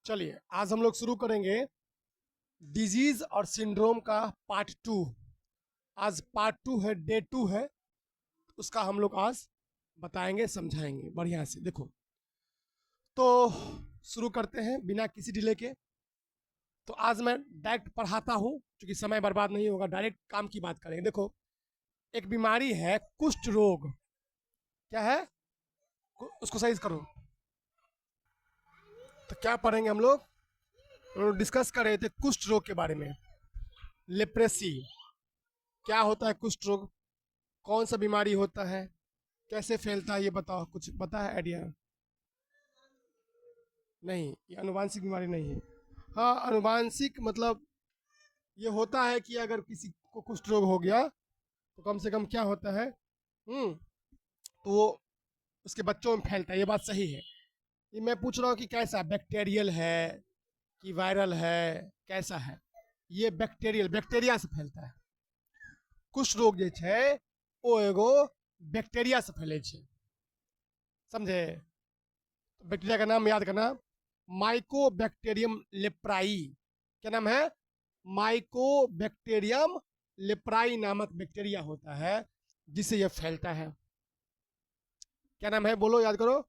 चलिए आज हम लोग शुरू करेंगे डिजीज और सिंड्रोम का पार्ट 2। आज पार्ट 2 है, डे 2 है। उसका हम लोग आज बताएंगे, समझाएंगे बढ़िया से। देखो तो शुरू करते हैं बिना किसी डिले के। तो आज मैं डायरेक्ट पढ़ाता हूँ क्योंकि समय बर्बाद नहीं होगा, डायरेक्ट काम की बात करेंगे। देखो, एक बीमारी है कुष्ठ रोग। क्या है? उसको सही करो। तो क्या पढ़ेंगे हम लोग डिस्कस कर रहे थे कुष्ठ रोग के बारे में। लेप्रेसी क्या होता है? कुष्ठ रोग कौन सा बीमारी होता है, कैसे फैलता है, ये बताओ। कुछ पता है? आइडिया नहीं? ये अनुवांशिक बीमारी नहीं है। हाँ, अनुवांशिक मतलब ये होता है कि अगर किसी को कुष्ठ रोग हो गया तो कम से कम क्या होता है, तो वो उसके बच्चों में फैलता है। ये बात सही है। ये मैं पूछ रहा हूँ कि कैसा, बैक्टीरियल है कि वायरल है, कैसा है? ये बैक्टीरियल, बैक्टीरिया से फैलता है। कुष्ठ रोग जे छै ओ एगो बैक्टीरिया से फैले छै, समझे? तो बैक्टीरिया का नाम याद करना, माइकोबैक्टीरियम लेप्राई। क्या नाम है? माइकोबैक्टीरियम लेप्राई नामक बैक्टीरिया होता है जिससे यह फैलता है। क्या नाम है? बोलो, याद करो।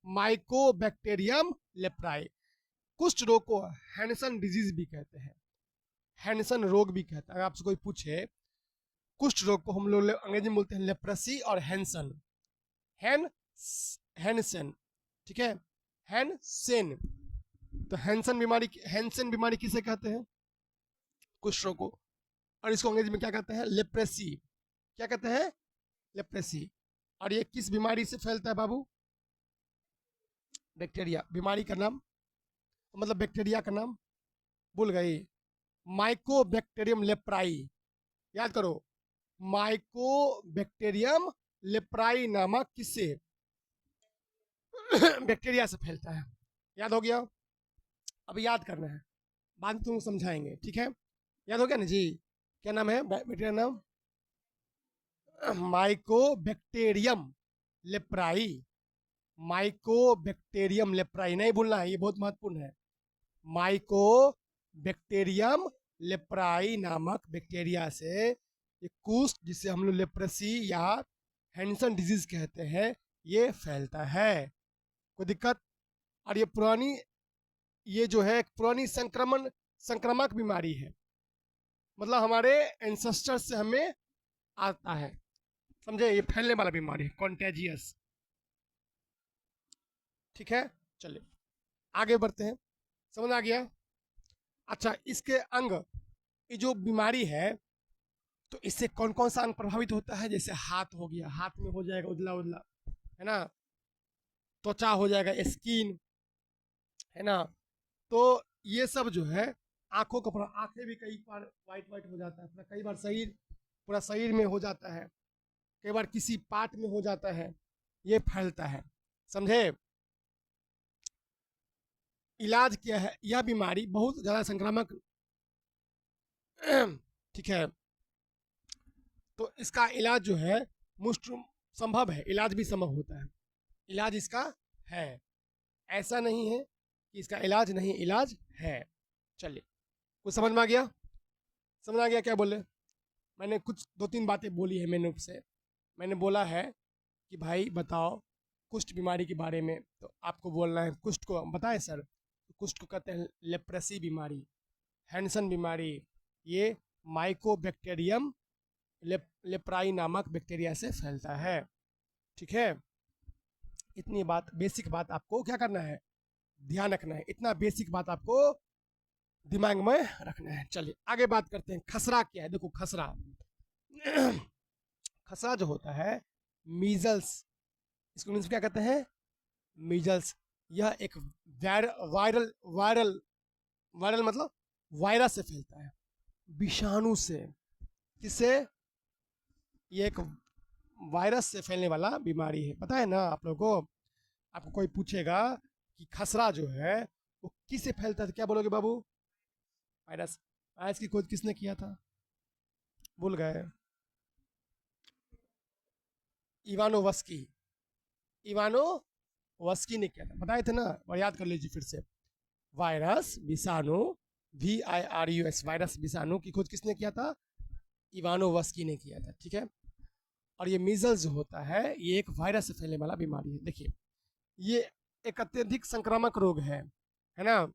Mycobacterium leprae. कुष्ठ रोग को हैंडसन डिजीज भी कहते हैं, हैंडसन रोग भी कहते हैं। अगर आपसे कोई पूछे, कुष्ठ रोग को हम लोग अंग्रेजी में बोलते हैं लेप्रेसी और हैंसन। हैन हैंसन, ठीक है, हैंसेन। तो हैंसन बीमारी किसे कहते हैं? कुष्ठ रोग को। और इसको अंग्रेजी में क्या कहते हैं? लेप्रेसी। क्या कहते हैं? लेप्रेसी। और ये किस बीमारी से फैलता है बाबू? बैक्टीरिया। बीमारी का नाम मतलब बैक्टीरिया का नाम भूल गई? Mycobacterium leprae. याद करो, माइकोबैक्टीरियम लेप्राई नामक किससे बैक्टीरिया से फैलता है। याद हो गया? अब याद करना है, बाद में तुम समझाएंगे, ठीक है? याद हो गया ना जी? क्या नाम है बैक्टीरिया नाम? Mycobacterium leprae. माइकोबैक्टीरियम लेप्राई नहीं भूलना है, ये बहुत महत्वपूर्ण है। माइकोबैक्टीरियम लेप्राई नामक बैक्टीरिया से ये कुष्ठ, जिसे हम लोग लेप्रेसी या हैंडसन डिजीज कहते हैं, ये फैलता है। कोई दिक्कत? और ये जो है एक पुरानी संक्रमक बीमारी है। मतलब हमारे एंसेस्टर से हमें आता है, समझे? ये फैलने वाला बीमारी है, कॉन्टेजियस। ठीक है, चलिए आगे बढ़ते हैं। समझ आ गया? अच्छा, इसके अंग, ये जो बीमारी है, तो इससे कौन कौन सा अंग प्रभावित होता है? जैसे हाथ हो गया, हाथ में हो जाएगा उजला उजला, है ना? त्वचा हो जाएगा, स्किन, है ना? तो ये सब जो है, आंखों का पूरा, आंखें भी कई बार वाइट वाइट हो जाता है पूरा, कई बार शरीर, पूरा शरीर में हो जाता है, कई बार किसी पार्ट में हो जाता है, ये फैलता है, समझे? इलाज क्या है? यह बीमारी बहुत ज़्यादा संक्रामक ठीक है, तो इसका इलाज जो है मुष्ट संभव है, इलाज भी संभव होता है। इलाज इसका है, ऐसा नहीं है कि इसका इलाज नहीं, इलाज है। चलिए, कुछ समझ में आ गया? समझ आ गया क्या बोले? मैंने कुछ 2-3 बातें बोली है मैंने से। मैंने बोला है कि भाई बताओ कुष्ठ बीमारी के बारे में, तो आपको बोलना है कुष्ठ को बताएं सर। तो कुष्ठ को कहते हैं लेप्रेसी बीमारी, हैंडसन बीमारी। ये माइकोबैक्टीरियम लेप्राई नामक बैक्टीरिया से फैलता है, ठीक है? इतनी बात, बेसिक बात आपको क्या करना है, ध्यान रखना है। इतना बेसिक बात आपको दिमाग में रखना है। चलिए आगे बात करते हैं। खसरा क्या है? देखो, खसरा खसरा जो होता है, मीजल्स, इसको मीन्स क्या कहते हैं? मीजल्स। यह एक वायरल वायरल वायरल मतलब वायरस से फैलता है, विषाणु से। किससे? ये एक वायरस से फैलने वाला बीमारी है, पता है ना आप लोगों को? आपको कोई पूछेगा कि खसरा जो है वो किससे फैलता है, तो क्या बोलोगे बाबू? वायरस। वायरस की खोज किसने किया था? भूल गए? इवानोवस्की। इवानोवस्की ने किया था, बताए थे ना, और याद कर लीजिए फिर से। वायरस विषाणु, VIRUS, वायरस विषाणु की खोज किसने किया था? इवानोवस्की ने किया था, ठीक है। और ये मीजल्स जो होता है ये एक वायरस से फैलने वाला बीमारी है। देखिए ये एक अत्यधिक संक्रामक रोग है ना।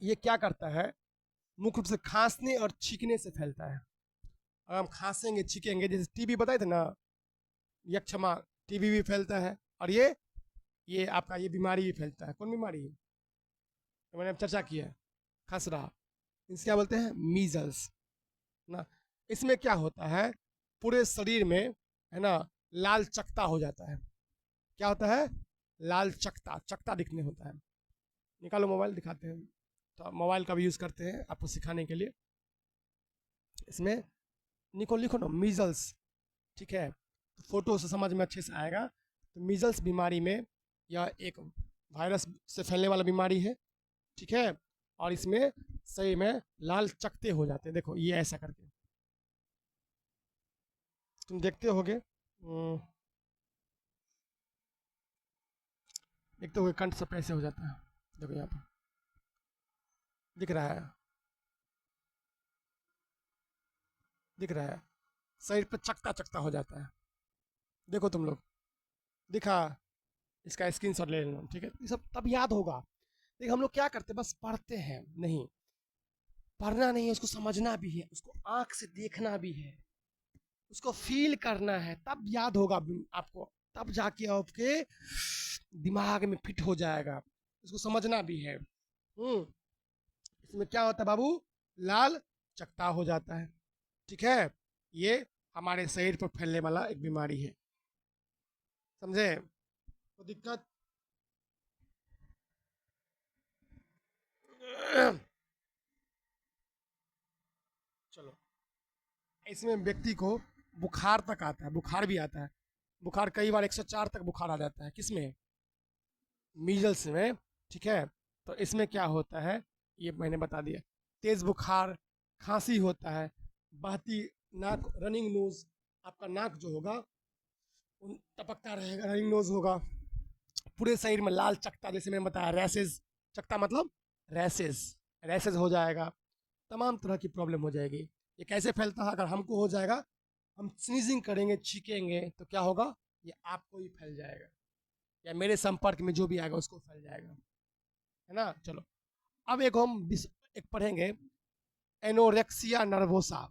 ये क्या करता है? मुख्य रूप से खांसने और छींकने से फैलता है। अगर हम खांसेंगे छींकेंगे, जैसे टीबी बताए थे ना, यक्षमा, टीबी भी फैलता है। और ये आपका ये बीमारी भी फैलता है। कौन बीमारी है? तो मैंने अब चर्चा की है, खसरा, इसे क्या बोलते हैं? मीजल्स ना। इसमें क्या होता है? पूरे शरीर में है ना लाल चकता हो जाता है। क्या होता है? लाल चकता, चकता दिखने होता है। निकालो मोबाइल, दिखाते हैं। तो मोबाइल का भी यूज़ करते हैं आपको सिखाने के लिए। इसमें निको लिखो ना मीजल्स, ठीक है। तो फोटो से समझ में अच्छे से आएगा। तो मीजल्स बीमारी में यह एक वायरस से फैलने वाला बीमारी है, ठीक है। और इसमें सही में लाल चकते हो जाते हैं। देखो ये ऐसा करके तुम देखते होगे, देखते होगे कंठ सब ऐसे हो जाता है। देखो यहाँ पर दिख रहा है, दिख रहा है, शरीर पर चकता चकता हो जाता है। देखो तुम लोग, दिखा? इसका स्क्रीनशॉट ले लेना, ठीक है। ये सब तब याद होगा। देखिए हम लोग क्या करते हैं, बस पढ़ते हैं नहीं, पढ़ना नहीं है, उसको समझना भी है, उसको आंख से देखना भी है, उसको फील करना है, तब याद होगा आपको, तब जाके आपके दिमाग में फिट हो जाएगा। उसको समझना भी है। इसमें क्या होता है बाबू? लाल चकता हो जाता है, ठीक है। ये हमारे शरीर पर फैलने वाला एक बीमारी है, समझे? तो दिक्कत चलो, इसमें व्यक्ति को बुखार तक आता है, बुखार भी आता है। बुखार कई बार 104 तक बुखार आ जाता है। किसमें? मीजल्स में, ठीक है। तो इसमें क्या होता है ये मैंने बता दिया। तेज बुखार, खांसी होता है, बहती नाक, रनिंग नोज, आपका नाक जो होगा टपकता रहेगा, रनिंग नोज होगा। पूरे शरीर में लाल चकता, जैसे मैंने बताया, रैसेस, चकता मतलब रैसेस, रैसेस हो जाएगा। तमाम तरह की प्रॉब्लम हो जाएगी। ये कैसे फैलता है? अगर हमको हो जाएगा, हम स्नीजिंग करेंगे, छींकेंगे, तो क्या होगा? ये आपको ही फैल जाएगा, या मेरे संपर्क में जो भी आएगा उसको फैल जाएगा, है ना। चलो अब एक पढ़ेंगे, एनोरेक्सिया नर्वोसा।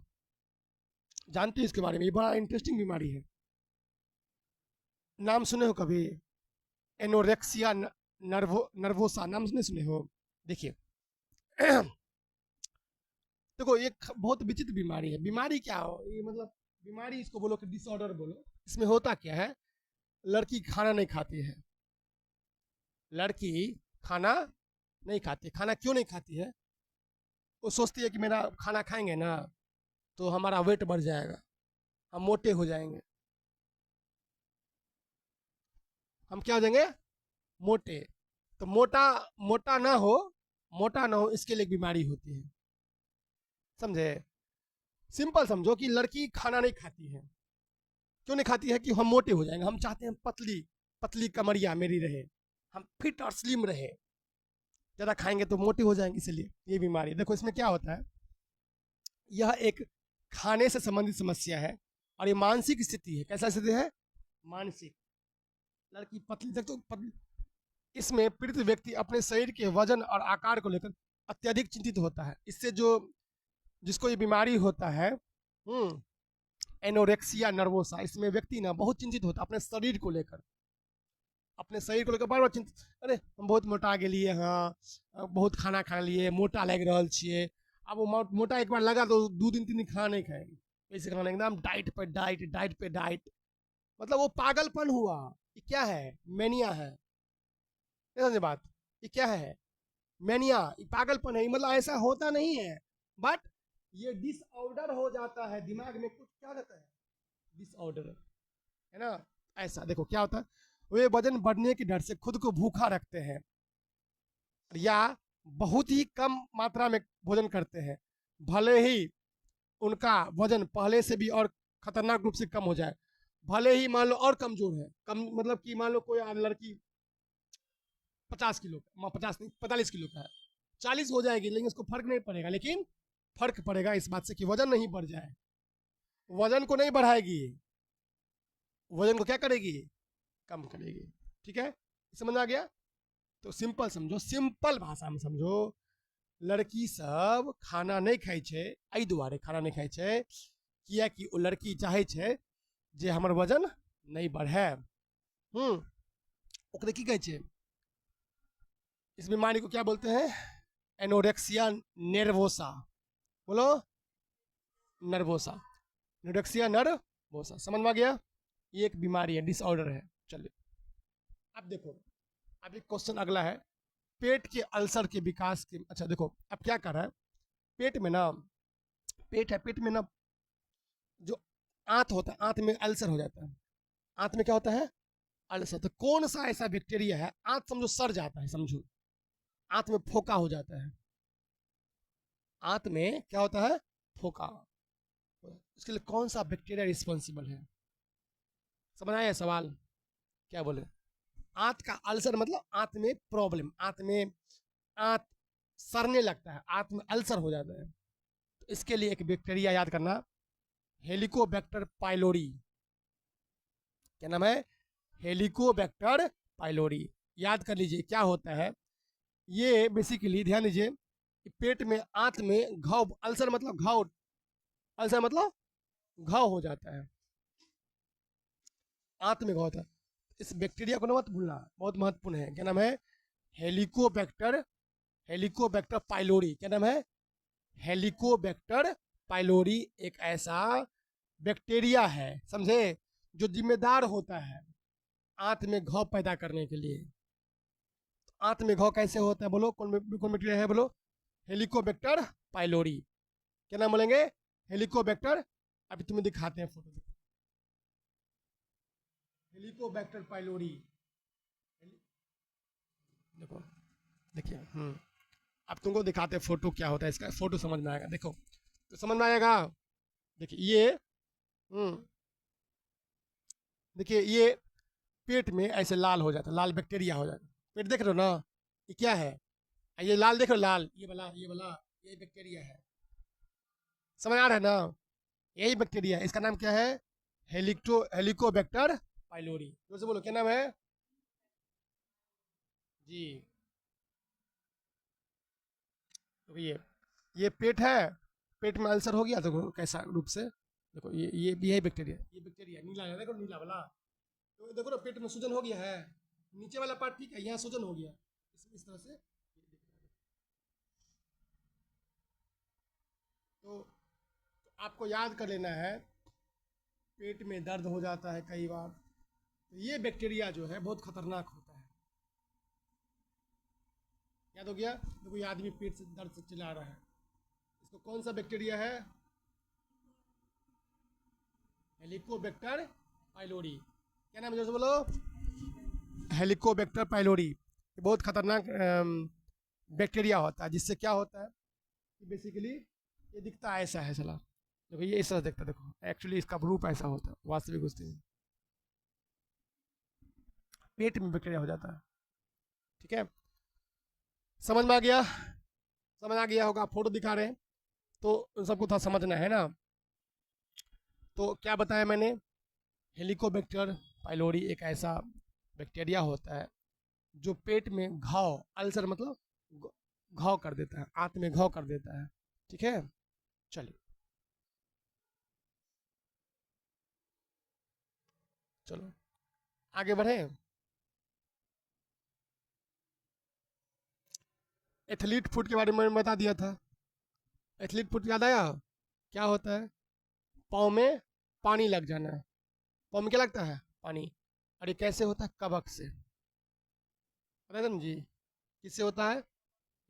जानते हो इसके बारे में? ये बड़ा इंटरेस्टिंग बीमारी है। नाम सुने हो कभी? एनोरेक्सिया नर्वोसा, नाम नहीं सुने हो? देखिए देखो ये बहुत विचित्र बीमारी है। बीमारी क्या हो ये, मतलब बीमारी इसको बोलो कि डिसऑर्डर बोलो। इसमें होता क्या है? लड़की खाना नहीं खाती है, लड़की खाना नहीं खाती। खाना क्यों नहीं खाती है? वो सोचती है कि मेरा खाना खाएंगे ना तो हमारा वेट बढ़ जाएगा, हम मोटे हो जाएंगे। हम क्या हो जाएंगे? मोटे। तो मोटा मोटा ना हो, मोटा ना हो इसके लिए बीमारी होती है, समझे? सिंपल समझो कि लड़की खाना नहीं खाती है। क्यों नहीं खाती है? कि हम मोटे हो जाएंगे। हम चाहते हैं पतली पतली कमरिया मेरी रहे, हम फिट और स्लिम रहे। ज़्यादा खाएंगे तो मोटे हो जाएंगे, इसलिए ये बीमारी। देखो इसमें क्या होता है, यह एक खाने से संबंधित समस्या है और ये मानसिक स्थिति है। कैसा स्थिति है? मानसिक। लड़की पतली, देख तो पतली। इसमें पीड़ित व्यक्ति अपने शरीर के वजन और आकार को लेकर अत्यधिक चिंतित होता है। इससे जो जिसको ये बीमारी होता है, एनोरेक्सिया नर्वोसा, इसमें व्यक्ति ना बहुत चिंतित होता है अपने शरीर को लेकर, अपने शरीर को लेकर बार बार चिंतित। अरे हम बहुत मोटा गेलिए, हाँ बहुत खाना खा लिए, मोटा लग रहा छिए। अब वो मोटा एक बार लगा तो 2 दिन 3 दिन खाना नहीं खाएंगे, ऐसे खाना एकदम डाइट पे डाइट, डाइट पे डाइट। मतलब वो पागलपन हुआ। ये क्या है? मेनिया है। नहीं समझे बात? ये क्या है? मेनिया, ये पागलपन है। मतलब ऐसा होता नहीं है, बट ये डिसऑर्डर हो जाता है दिमाग में, कुछ क्या रहता है? डिसऑर्डर, है ना। ऐसा देखो क्या होता है, वे वजन बढ़ने के डर से खुद को भूखा रखते हैं या बहुत ही कम मात्रा में भोजन करते हैं, भले ही उनका वजन पहले से भी और खतरनाक रूप से कम हो जाए। भले ही मान लो और कमजोर है, कम मतलब कि मान लो कोई लड़की 50 किलो का, 50 नहीं 45 किलो का है, 40 हो जाएगी, लेकिन उसको फर्क नहीं पड़ेगा। लेकिन फर्क पड़ेगा इस बात से कि वजन नहीं बढ़ जाए, वजन को नहीं बढ़ाएगी, वजन को क्या करेगी, कम करेगी। ठीक है, समझ आ गया। तो सिंपल समझो, सिंपल भाषा में समझो, लड़की सब खाना नहीं खाई छै एहि दुआरे खाना नहीं खाई छै कियाकि ओ लड़की चाहे छै जे हमर वजन नहीं बढ़े। ओकरे की कहै छै, इस बीमारी को क्या बोलते हैं, एनोरेक्सिया नर्वोसा, बोलो नर्वोसा, एनोरेक्सिया नर्वोसा, समझ में आ गया। ये एक बीमारी है, डिसऑर्डर है। चलिए अब देखो, अब एक क्वेश्चन अगला है, पेट के अल्सर के विकास के, अच्छा देखो अब क्या कर रहा है, पेट में ना, पेट है, पेट में ना जो आंत होता है, आंत में अल्सर हो जाता है, आंत में क्या होता है, अल्सर। तो कौन सा ऐसा बैक्टीरिया है, आंत समझो सड़ जाता है, समझो आंत में फोका हो जाता है, आंत में क्या होता है, फोका, इसके लिए कौन सा बैक्टीरिया रिस्पॉन्सिबल है, समझ आया सवाल, क्या बोले, आंत का अल्सर मतलब आंत में प्रॉब्लम, आंत सड़ने लगता है, आंत में अल्सर हो जाता है। तो इसके लिए एक बैक्टीरिया याद करना, हेलिकोबैक्टर पाइलोरी, क्या नाम है, हेलिकोबैक्टर पाइलोरी, याद कर लीजिए क्या होता है। ये बेसिकली ध्यान दीजिए, पेट में आंत में घाव, अल्सर मतलब घाव, अल्सर मतलब घाव हो जाता है, आंत में घाव होता है। इस बैक्टीरिया को मत भूलना, बहुत महत्वपूर्ण है, क्या नाम है, हेलिकोबैक्टर, हेलिकोबैक्टर पाइलोरी, क्या नाम है, हेलिकोबैक्टर पाइलोरी, एक ऐसा बैक्टीरिया है, समझे, जो जिम्मेदार होता है आंत में घाव पैदा करने के लिए। आंत में घाव कैसे होता है, बोलो कौन बैक्टीरिया है, बोलो हेलिकोबैक्टर पाइलोरी, क्या नाम बोलेंगे, हेलिकोबैक्टर। अभी तुम्हें दिखाते हैं फोटो, हेलिकोबैक्टर पाइलोरी, देखो, देखिए अब तुमको दिखाते हैं फोटो क्या होता है इसका, फोटो समझ में आएगा, देखो तो समझ में आएगा। देखिए ये देखिए ये पेट में ऐसे लाल हो जाता है, लाल बैक्टीरिया हो जाता है, पेट देख रहे हो ना, ये क्या है, ये लाल देख रहे हो, लाल, ये वाला, ये वाला, ये बैक्टीरिया है, समझ आ रहा है ना, यही बैक्टीरिया है, इसका नाम क्या है, हेलिकोबैक्टर पाइलोरी। जोर से बोलो क्या नाम है जी। तो ये पेट है, पेट में अल्सर हो गया, तो कैसा रूप से, देखो ये भी है बैक्टीरिया, ये बैक्टीरिया नीला है, देखो नीला वाला, तो देखो ना पेट में सूजन हो गया है, नीचे वाला पार्ट ठीक है, यहाँ सूजन हो गया, इस तरह से। तो आपको याद कर लेना है, पेट में दर्द हो जाता है कई बार, तो ये बैक्टीरिया जो है बहुत खतरनाक होता है, याद हो गया। देखो ये आदमी पेट से दर्द से चिल्ला रहा है, इसको कौन सा बैक्टीरिया है, हेलिकोबैक्टर पाइलोरी, क्या नाम है, जोर से बोलो, हेलिकोबैक्टर पाइलोरी। ये बहुत खतरनाक बैक्टीरिया होता है, जिससे क्या होता है कि बेसिकली ये दिखता ऐसा है, चला देखो ये इस तरह दिखता है, देखो एक्चुअली इसका रूप ऐसा होता है, वास्तविक स्थिति में पेट में बैक्टीरिया हो जाता है। ठीक है, समझ में आ गया, समझ आ गया होगा, फोटो दिखा रहे हैं तो उन सबको था समझना है ना। तो क्या बताया मैंने, हेलिकोबैक्टर पाइलोरी एक ऐसा बैक्टीरिया होता है जो पेट में घाव, अल्सर मतलब घाव कर देता है, आंत में घाव कर देता है। ठीक है, चलिए चलो आगे बढ़े। एथलीट फुट के बारे में मैंने बता दिया था, एथलीट फुट याद आया, क्या होता है, पाँव में पानी लग जाना, पाँव में क्या लगता है, पानी, और ये कैसे होता है, कवक से, पता है जी, किससे होता है,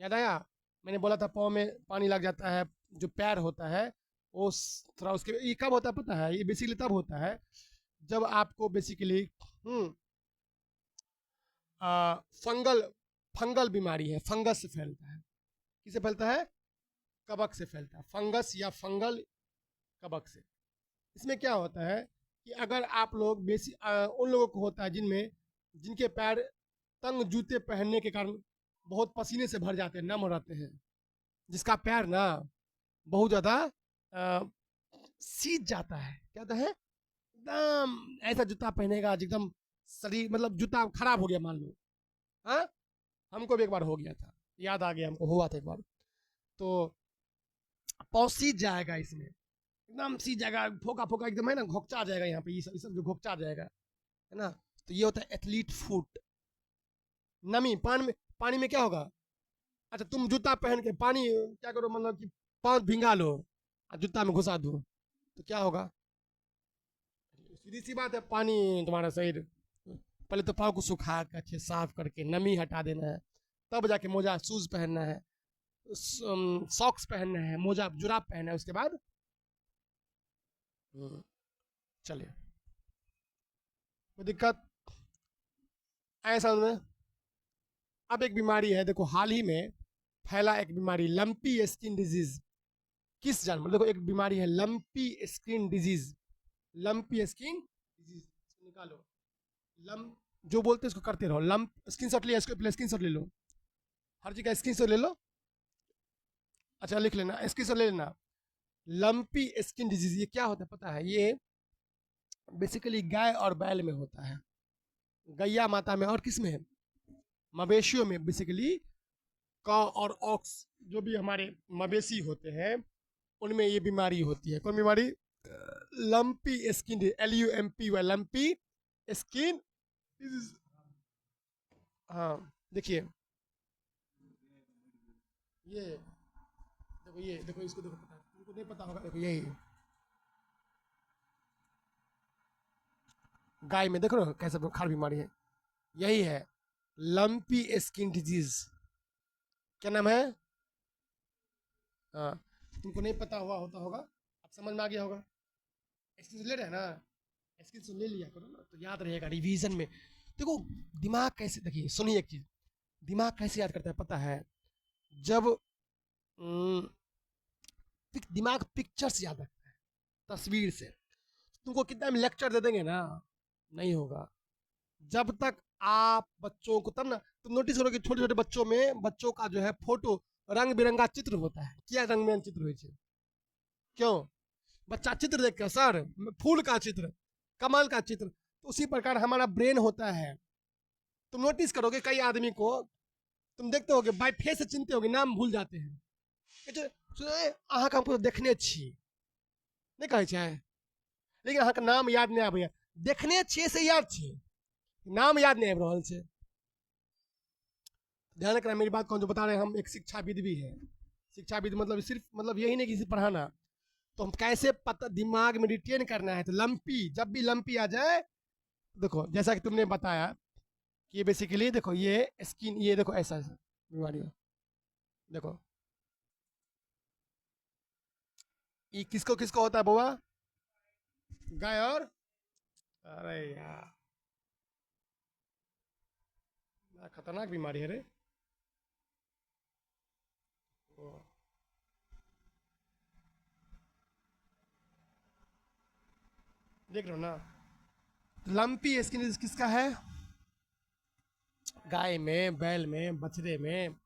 याद आया, मैंने बोला था पाँव में पानी लग जाता है, जो पैर होता है वो थोड़ा उसके, ये कब होता है पता है, ये बेसिकली तब होता है जब आपको बेसिकली फंगल, फंगल बीमारी है, फंगस से फैलता है, किससे फैलता है, कवक से फैलता है, फंगस या फंगल कवक से। इसमें क्या होता है कि अगर आप लोग उन लोगों को होता है जिनमें, जिनके पैर तंग जूते पहनने के कारण बहुत पसीने से भर जाते हैं, नम रहते हैं, जिसका पैर ना बहुत ज़्यादा सीज जाता है, क्या होता है, एकदम ऐसा जूता पहनेगा एकदम शरीर, मतलब जूता खराब हो गया मान लो। हाँ, हमको भी एक बार हो गया था, याद आ गया, हमको हुआ था एक बार। तो पाँव सीज जाएगा इसमें, एकदम सीज जाएगा, फोका फोका एकदम है ना, घोकचा जाएगा यहाँ पे, ये सब जो घोकचा जाएगा है ना। तो ये होता है एथलीट फुट। नमी पानी में क्या होगा, अच्छा तुम जूता पहन के पानी क्या करो, मतलब कि पाँव भिंगा लो और जूता में घुसा दो, तो क्या होगा, सीधी सी बात है, पानी तुम्हारा शरीर, पहले तो पाँव को सुखा के अच्छे साफ करके नमी हटा देना है, तब जाके मोजा शूज पहनना है, सॉक्स पहनना है, मोजा जुराब पहनना है, उसके बाद चलिए, कोई दिक्कत ऐसा में। अब एक बीमारी है, देखो हाल ही में फैला एक बीमारी, लंपी स्किन डिजीज। किस जानवर, देखो एक बीमारी है lumpy skin disease, lumpy skin disease, निकालो, लंप जो बोलते हैं इसको करते रहो, लंप स्क्रीन शॉट लिया, इसको पहले स्क्रीन शॉट ले लो, हर जगह स्क्रीन शॉट ले लो, अच्छा लिख लेना, स्क्रीन शॉट ले लेना। लंपी स्किन डिजीज ये क्या होता है पता है, ये बेसिकली गाय और बैल में होता है, गैया माता में, और किस में है, मवेशियों में, बेसिकली काव और ऑक्स जो भी हमारे मवेशी होते हैं उनमें ये बीमारी होती है। कौन बीमारी, lumpy skin, LUMPY, lumpy skin. हाँ देखिए, ये देखो, ये देखो, इसको देखो, पता है तुमको नहीं पता होगा, देखो यही गाय में देखो ना कैसे बुखार बीमारी है, यही है लंपी स्किन डिजीज। क्या नाम है, हाँ, तुमको नहीं पता हुआ होता होगा, अब समझ में आ गया होगा, स्किन ले रहे हैं ना, स्किन ले लिया करो ना, तो याद रहेगा रिवीजन में। देखो दिमाग कैसे, देखिए सुनिए एक चीज, दिमाग कैसे याद करता है पता है, जब दिमाग पिक्चर से याद रखता है, तस्वीर से। तुमको कितना भी लेक्चर दे देंगे ना, नहीं होगा, जब तक आप बच्चों को, तब ना तुम नोटिस करो कि छोटे छोटे बच्चों में, बच्चों का जो है फोटो रंग बिरंगा चित्र होता है, क्या रंग बिरंगा चित्र हो, क्यों, बच्चा चित्र देख के सर फूल का चित्र, कमल का चित्र, तो उसी प्रकार हमारा ब्रेन होता है। तुम नोटिस करोगे कई आदमी को तुम देखते होगे बाय फेस से चिनते होगे, नाम भूल जाते हैं, अहाँ के हमको देखने छी नहीं कहै छै, लेकिन अहाँ के नाम याद नहीं आबैया, देखने छियै से याद छै, नाम याद नहीं आबि रहल छै। ध्यान रखना मेरी बात को, जो बता रहे हैं हम एक शिक्षाविद भी है, शिक्षाविद मतलब सिर्फ मतलब यही नहीं किसी पढ़ाना, तो हम कैसे पता दिमाग में रिटेन करना है, तो लंपी, जब भी लंपी आ जाए, देखो जैसा कि तुमने बताया कि ये बेसिकली देखो ये स्किन, ये देखो ऐसा ऐसा बीमारी, देखो ये किसको किसको होता है बुआ, गाय और, अरे यार खतरनाक बीमारी है रे, देख रहे हो ना, लंपी स्किन किसका है, गाय में, बैल में, बछड़े में,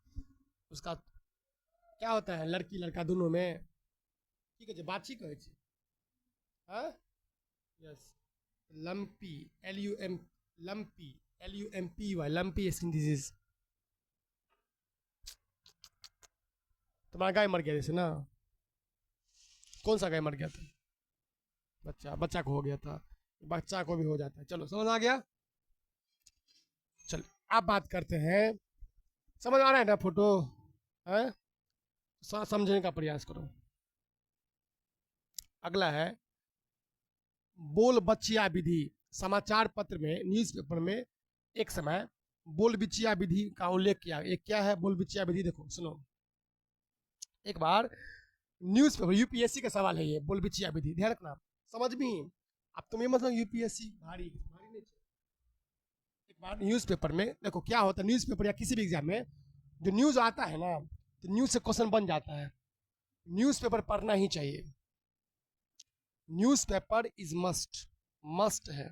उसका क्या होता है, लड़की लड़का दोनों में, की कहै छै, बाछी कहै छै, हाँ, yes, lumpy, LUM, lumpy, LUMPY, lumpy skin disease. तुम्हारा गाय मर गया जैसे ना, कौन सा गाय मर गया था, बच्चा, बच्चा को हो गया था, बच्चा को भी हो जाता है, चलो समझ आ गया। चलो अब बात करते हैं, समझ आ रहा है ना फोटो है, समझने का प्रयास करो। अगला है बोल बचिया विधि, समाचार पत्र में, न्यूज़पेपर में एक समय बोल बिचिया विधि का उल्लेख किया, एक क्या है बोल बिचिया विधि, देखो सुनो, एक बार न्यूज़पेपर, यूपीएससी का सवाल है ये, बोल बिचिया विधि, ध्यान रखना, समझ भी, अब तुम्हें मतलब यूपीएससी भारी भारी नहीं, एक बार न्यूज़पेपर में देखो क्या होता है, न्यूज़पेपर या किसी भी एग्जाम में जो न्यूज़ आता है ना, तो न्यूज़ से क्वेश्चन बन जाता है, न्यूज़पेपर पढ़ना ही चाहिए, न्यूज़पेपर इज मस्ट, मस्ट है,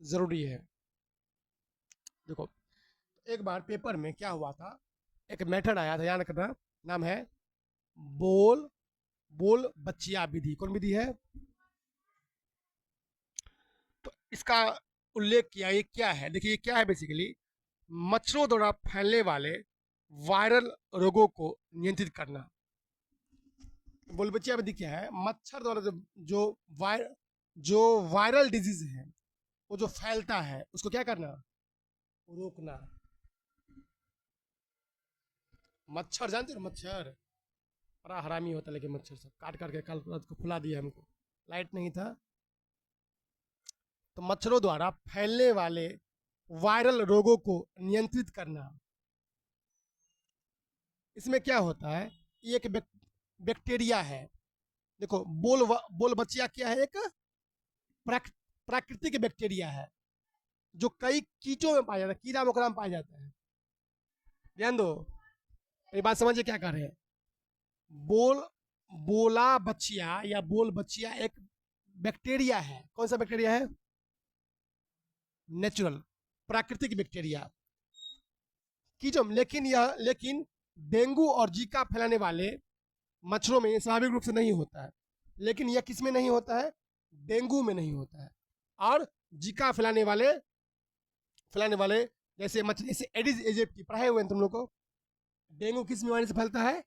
जरूरी है। देखो एक बार पेपर में क्या हुआ था, एक मेथड आया था, याद रखना, नाम है बोल बोल बच्चिया विधि। कौन विधि है? तो इसका उल्लेख किया, ये क्या है, देखिए ये क्या है बेसिकली, मच्छरों द्वारा फैलने वाले वायरल रोगों को नियंत्रित करना। बोल बच्चिया विधि क्या है? मच्छर द्वारा जो वायर जो वायरल डिजीज है, वो जो फैलता है, उसको क्या करना? रोकना। मच्छर जानते हो ना, मच्छर बड़ा हरामी होता है, लेकिन मच्छर सब काट काट के कल रात को फुला दिया हमको, लाइट नहीं था। तो मच्छरों द्वारा फैलने वाले वायरल रोगों को नियंत्रित करना। इसमें क्या होता है, ये एक बैक्टीरिया है। देखो बोल बच्चिया क्या है? एक प्राकृतिक बैक्टीरिया है जो कई कीटों में पाया जाता है, कीड़ा मकोड़ा में पाया जाता है। ध्यान दो, मेरी बात समझिए क्या कर रहे हैं। बोल बोला बच्चिया या बोल बच्चिया एक बैक्टीरिया है। कौन सा बैक्टीरिया है? नेचुरल, प्राकृतिक बैक्टीरिया, कीटो। लेकिन डेंगू और जीका फैलाने वाले मच्छरों में स्वाभाविक रूप से नहीं होता है। लेकिन यह किस में नहीं होता है? डेंगू में नहीं होता है। और जीका फैलाने वाले जैसे मच्छर, जैसे एडिस एजिप्टी, पढ़ाए हुए हैं तुम लोग को। डेंगू किस बीमारी से फैलता है?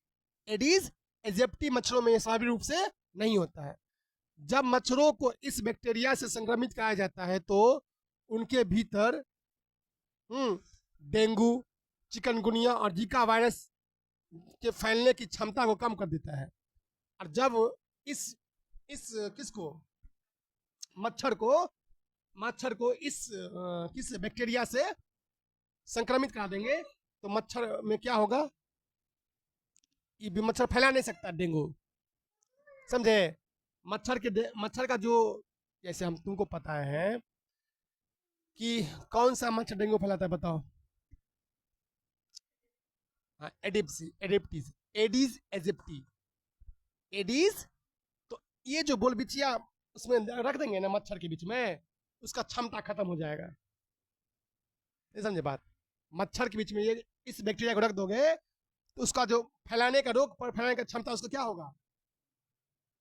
एडिस एजिप्टी मच्छरों में स्वाभाविक रूप से नहीं होता है। जब मच्छरों को इस बैक्टीरिया से संक्रमित कराया जाता है तो उनके भीतर डेंगू, चिकनगुनिया और जीका वायरस के फैलने की क्षमता को कम कर देता है। और जब इस इस किसको मच्छर को इस किस बैक्टीरिया से संक्रमित करा देंगे तो मच्छर में क्या होगा? ये मच्छर फैला नहीं सकता डेंगू, समझे? मच्छर का जो, जैसे हम तुमको पता है कि कौन सा मच्छर डेंगू फैलाता है, बताओ? हाँ, एडिप्टिस, एडिस एजिप्टी, एडिस। तो ये जो बोलबिचिया उसमें रख देंगे ना मच्छर के बीच में, उसका क्षमता खत्म हो जाएगा। ये समझे बात? मच्छर के बीच में ये इस बैक्टीरिया को रख दोगे तो उसका जो फैलाने का रोग पर फैलाने का क्षमता उसको क्या होगा?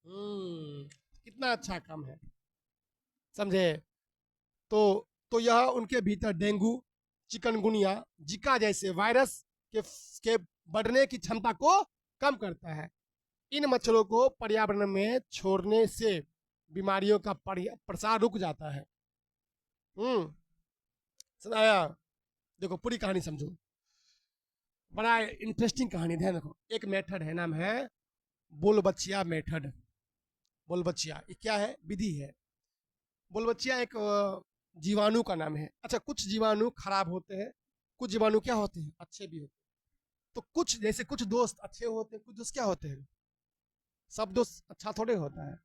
कितना अच्छा काम है, समझे? तो यह उनके भीतर डेंगू, चिकनगुनिया, जिका जैसे वायरस के बढ़ने की क्षमता को कम करता है। इन मच्छरों को पर्यावरण में छोड़ने से बीमारियों का प्रसार रुक जाता है। सुनाया? देखो पूरी कहानी समझो, बड़ा इंटरेस्टिंग कहानी, ध्यान रखो। एक मेथड है, नाम है बोलबच्चिया मेथड। बोलबच्चिया ये क्या है? विधि है। बोलबच्चिया एक जीवाणु का नाम है। अच्छा, कुछ जीवाणु खराब होते हैं, कुछ जीवाणु क्या होते हैं? अच्छे भी होते हैं। तो कुछ जैसे कुछ दोस्त अच्छे होते हैं, कुछ दोस्त क्या होते हैं? सब दोस्त अच्छा थोड़े होता है,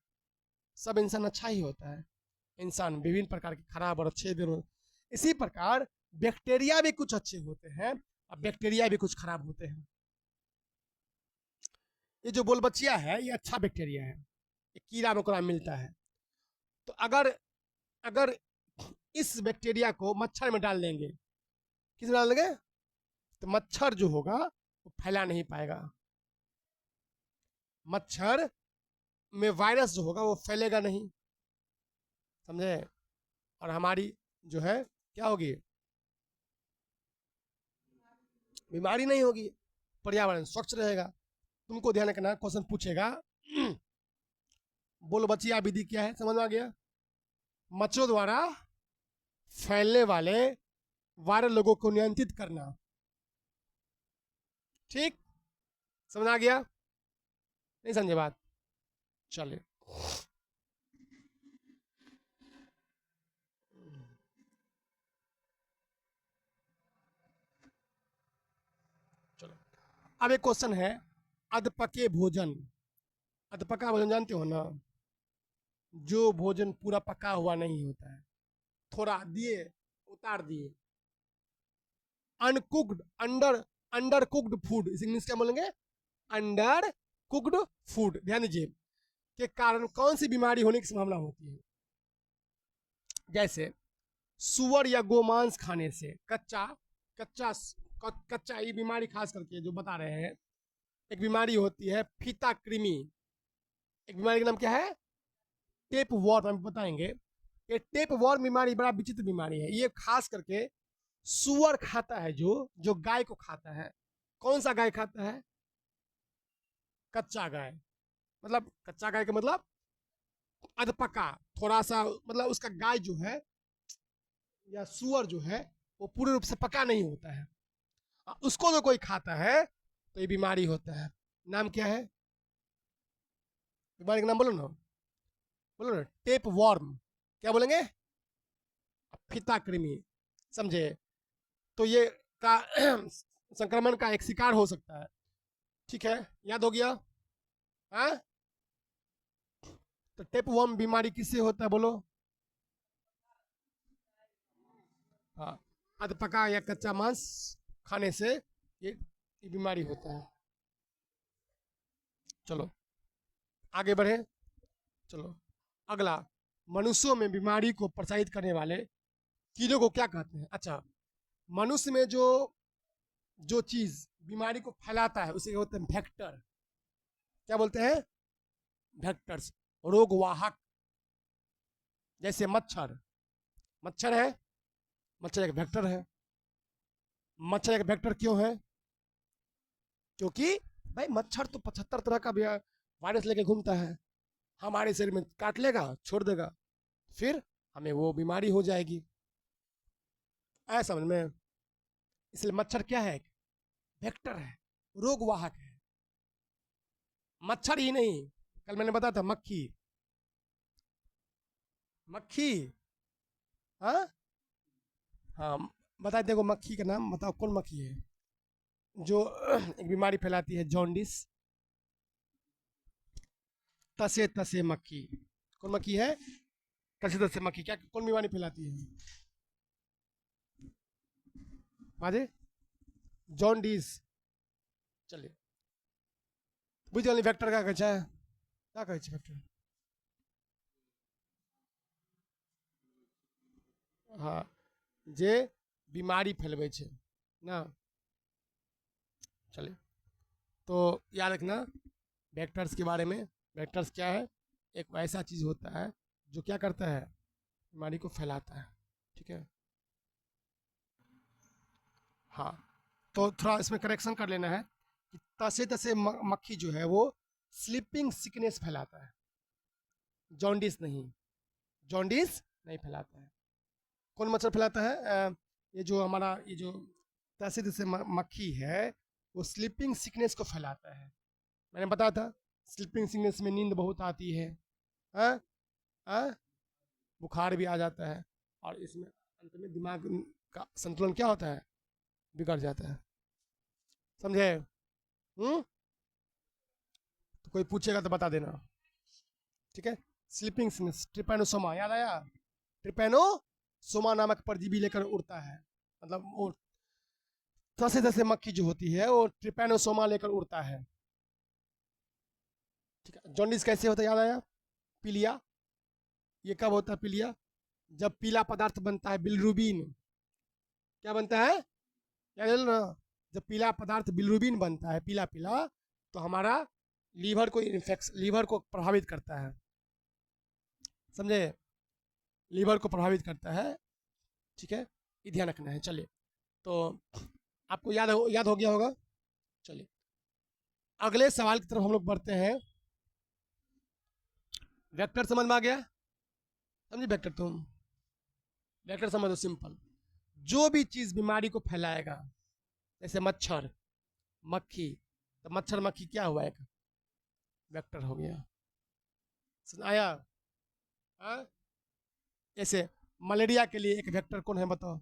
सब इंसान अच्छा ही होता है। इंसान विभिन्न प्रकार के खराब और अच्छे भी होते। इसी प्रकार बैक्टीरिया भी कुछ अच्छे होते हैं और बैक्टीरिया भी कुछ खराब होते हैं। ये जो बोलबच्चिया है ये अच्छा बैक्टीरिया है, ये कीड़ा मकोड़ा मिलता है। तो अगर इस बैक्टीरिया को मच्छर में डाल देंगे, किस में डाल देंगे? तो मच्छर जो होगा वो फैला नहीं पाएगा। मच्छर में वायरस जो होगा वो फैलेगा नहीं, समझे? और हमारी जो है क्या होगी? बीमारी नहीं होगी, पर्यावरण स्वच्छ रहेगा। तुमको ध्यान रखना, क्वेश्चन पूछेगा बोलबच्चिया विधि क्या है, समझ में आ गया? मच्छरों द्वारा फैलने वाले वायरल लोगों को नियंत्रित करना। ठीक, समझ आ गया? नहीं समझे बात? चलिए, चलो अब एक क्वेश्चन है, अधपके भोजन। अधपका भोजन जानते हो ना? जो भोजन पूरा पका हुआ नहीं होता है, थोड़ा दिए उतार दिए, अनकुक्ड, अंडर कुक्ड फूड, इस इंग्लिश क्या बोलेंगे? Under cooked food. ध्यान दीजिए, के कारण कौन सी बीमारी होने की संभावना होती है? जैसे सुअर या गोमांस खाने से, कच्चा कच्चा कच्चा ये बीमारी खास करके जो बता रहे हैं, एक बीमारी होती है फीता कृमि। एक बीमारी का नाम क्या है? Tape warm. हम बताएंगे। ये टेप वॉर्म बीमारी बड़ा विचित्र बीमारी है। ये खास करके सुअर खाता है, जो जो गाय को खाता है। कौन सा गाय खाता है? कच्चा गाय। मतलब कच्चा गाय का मतलब अधपका, थोड़ा सा, मतलब उसका गाय जो है या सुअर जो है वो पूरे रूप से पका नहीं होता है। उसको जो कोई खाता है तो ये बीमारी होता है। नाम क्या है बीमारी का? नाम बोलो ना, बोलो ना। Tape warm. क्या बोलेंगे? फीता कृमि। समझे? तो ये का संक्रमण का एक शिकार हो सकता है। ठीक है, याद हो गया? हाँ, तो टेप वॉर्म बीमारी किससे होता है बोलो? हाँ, अधपका या कच्चा मांस खाने से ये बीमारी होता है। चलो आगे बढ़े। चलो अगला, मनुष्यों में बीमारी को प्रसारित करने वाले कीड़ों को क्या कहते हैं? अच्छा, मनुष्य में जो जो चीज बीमारी को फैलाता है उसे होते हैं वेक्टर। क्या बोलते हैं? वेक्टर्स, रोगवाहक। जैसे मच्छर, मच्छर है, मच्छर एक वेक्टर है। मच्छर एक वेक्टर क्यों है? क्योंकि भाई मच्छर तो 75 तरह का वायरस लेके घूमता है, हमारे शरीर में काट लेगा, छोड़ देगा, फिर हमें वो बीमारी हो जाएगी। ऐसा समझ में? इसलिए मच्छर क्या है? वेक्टर है, रोगवाहक है। मच्छर ही नहीं, कल मैंने बताया था मक्खी। मक्खी, हाँ हाँ, बताए देखो मक्खी का नाम बताओ, कौन मक्खी है जो एक बीमारी फैलाती है? जॉन्डिस। तसे तसे मक्खी। कौन मक्खी है? तसे तसे मक्खी। क्या कौन बीमारी फैलाती है? बाजे, जॉन्डिस। चलिए बुझलिए वेक्टर का कहै छै? क्या कहै छै वेक्टर? हाँ, जे बीमारी फैलबै छै ना। चलिए, तो याद रखना वेक्टर्स के बारे में। वेक्टर्स क्या है? एक ऐसा चीज होता है जो क्या करता है? बीमारी को फैलाता है। ठीक है, हाँ। तो थोड़ा इसमें करेक्शन कर लेना है कि तसे तसे मक्खी जो है वो स्लीपिंग सिकनेस फैलाता है, जॉन्डिस नहीं। जॉन्डिस नहीं फैलाता है। कौन मच्छर फैलाता है? ये जो हमारा ये जो तसे तसे मक्खी है वो स्लीपिंग सिकनेस को फैलाता है। मैंने बताया था स्लीपिंग सिकनेस में नींद बहुत आती है, हाँ हाँ, बुखार भी आ जाता है, और इसमें अंत में दिमाग का संतुलन क्या होता है? बिगड़ जाता है। समझे? तो कोई पूछेगा तो बता देना। ठीक है, स्लीपिंग सिकनेस, ट्रिपैनोसोमा याद आया? ट्रिपैनोसोमा नामक परजीवी लेकर उड़ता है। मतलब वो तसे तसे मक्खी जो होती है वो ट्रिपैनोसोमा लेकर उड़ता है। ठीक है, जॉन्डिस कैसे होता है याद आया? पीलिया। ये कब होता है पीलिया? जब पीला पदार्थ बनता है बिलरुबिन। क्या बनता है? याद है ना? जब पीला पदार्थ बिलरुबिन बनता है, पीला पीला, तो हमारा लीवर को इन्फेक्शन, लीवर को प्रभावित करता है। समझे? लीवर को प्रभावित करता है। ठीक है, ये ध्यान रखना है। चलिए, तो आपको याद हो गया होगा। चलिए अगले सवाल की तरफ हम लोग बढ़ते हैं। वेक्टर समझ में आ गया? समझे वेक्टर तुम? वेक्टर समझो सिंपल, जो भी चीज बीमारी को फैलाएगा, जैसे मच्छर, मक्खी, तो मच्छर मक्खी क्या हुआ? एक वेक्टर हो गया। समझ आया? हाँ? जैसे मलेरिया के लिए एक वेक्टर कौन है बताओ?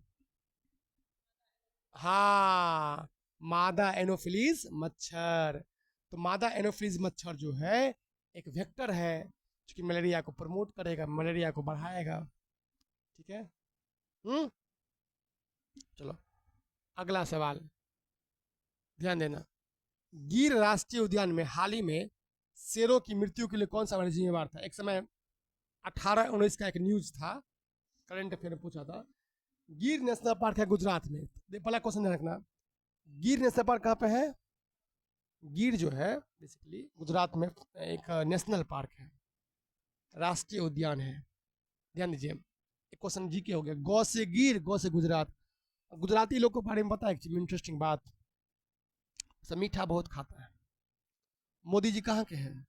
हाँ, मादा एनोफिलीज मच्छर। तो मादा एनोफिलीज मच्छर जो है एक वेक्टर है जो कि मलेरिया को प्रमोट करेगा, मलेरिया को बढ़ाएगा। ठीक है। हम्म। चलो अगला सवाल ध्यान देना। गिर राष्ट्रीय उद्यान में हाल ही में शेरों की मृत्यु के लिए कौन सा जिम्मेवार था? एक समय 18-19 का एक न्यूज था, करंट अफेयर में पूछा था गिर नेशनल पार्क है गुजरात में। पहला क्वेश्चन ध्यान रखना, गिर नेशनल पार्क कहाँ पे है? गिर जो है बेसिकली गुजरात में एक नेशनल पार्क है, राष्ट्रीय उद्यान है। ध्यान दीजिए, एक क्वेश्चन जी के हो गया, गौ से गिर, गौ से गुजरात। गुजराती लोग को बारे में पता है एक इंटरेस्टिंग बात, सब मीठा बहुत खाता है। मोदी जी कहाँ के हैं?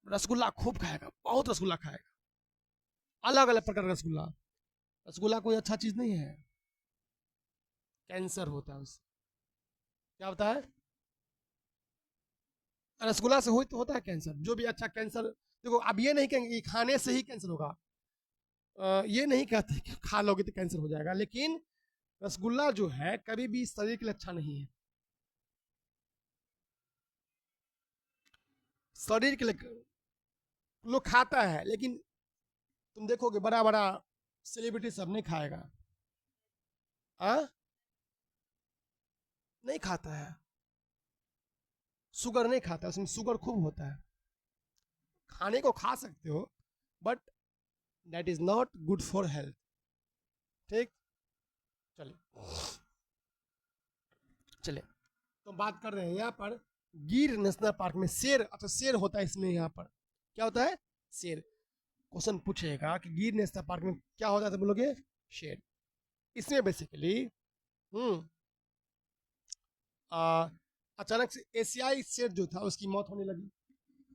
रसगुल्ला खूब खाएगा, बहुत रसगुल्ला खाएगा, अलग अलग प्रकार का रसगुल्ला। रसगुल्ला कोई अच्छा चीज नहीं है, कैंसर होता है उससे। क्या होता है? रसगुल्ला से तो होता है कैंसर। जो भी अच्छा कैंसर, देखो अब ये नहीं कहेंगे कि खाने से ही कैंसर होगा, ये नहीं कहते कि खा लोगे तो कैंसर हो जाएगा, लेकिन रसगुल्ला जो है कभी भी शरीर के लिए अच्छा नहीं है। शरीर के लिए लोग खाता है, लेकिन तुम देखोगे बड़ा बड़ा सेलिब्रिटी सब नहीं खाएगा। हाँ, नहीं खाता है, शुगर नहीं खाता है, उसमें शुगर खूब होता है। खाने को खा सकते हो, but that is not good for health. ठीक, चलिए चलिए, तो बात कर रहे हैं यहाँ पर गिर नेशनल पार्क में शेर। अच्छा, शेर होता है इसमें, यहाँ पर क्या होता है? शेर। क्वेश्चन पूछेगा कि गिर नेशनल पार्क में क्या होता है, तो बोलोगे शेर। इसमें बेसिकली अचानक से एशियाई शेर जो था उसकी मौत होने लगी,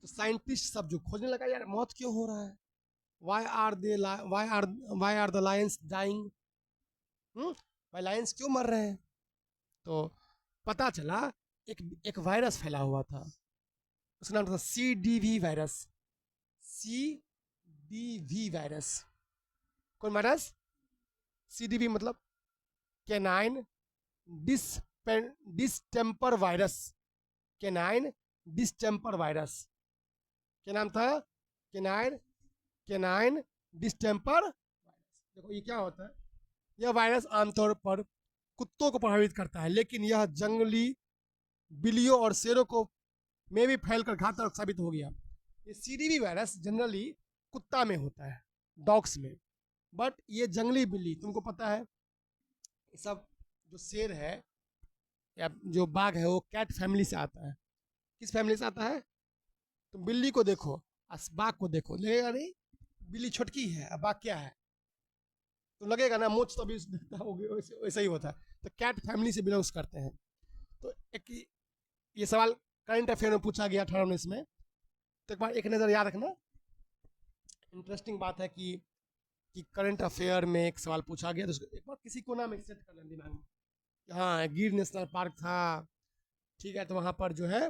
तो साइंटिस्ट सब जो खोजने लगा, यार मौत क्यों हो रहा है, why are they why are the lions dying, भाई लायंस क्यों मर रहे हैं? तो पता चला एक एक वायरस फैला हुआ था, उसका नाम था CDV वायरस। CDV वायरस, कौन वायरस? CDV मतलब canine distemper virus. Canine distemper virus, क्या नाम था? Canine canine distemper virus. देखो ये क्या होता है, यह वायरस आमतौर पर कुत्तों को प्रभावित करता है, लेकिन यह जंगली बिल्लियों और शेरों को में भी फैलकर घातक साबित हो गया। ये CDV वायरस जनरली कुत्ता में होता है, डॉग्स में, बट ये जंगली बिल्ली, तुमको पता है ये सब जो शेर है या जो बाघ है वो कैट फैमिली से आता है। किस फैमिली से आता है? तुम बिल्ली को देखो, बाघ को देखो, लगेगा नहीं बिल्ली छोटकी है, अब बाघ क्या है, तो लगेगा ना मूछ तो भी वैसा ही होता है। तो कैट फैमिली से बिलोंग्स करते हैं। तो एक ये सवाल करंट अफेयर में पूछा गया 1819 में, तो एक बार एक नज़र याद रखना। इंटरेस्टिंग बात है कि करंट अफेयर में एक सवाल पूछा गया, तो एक बार किसी कोना में सेट कर लें दिमाग में। हाँ, गिर नेशनल पार्क था, ठीक है, तो वहाँ पर जो है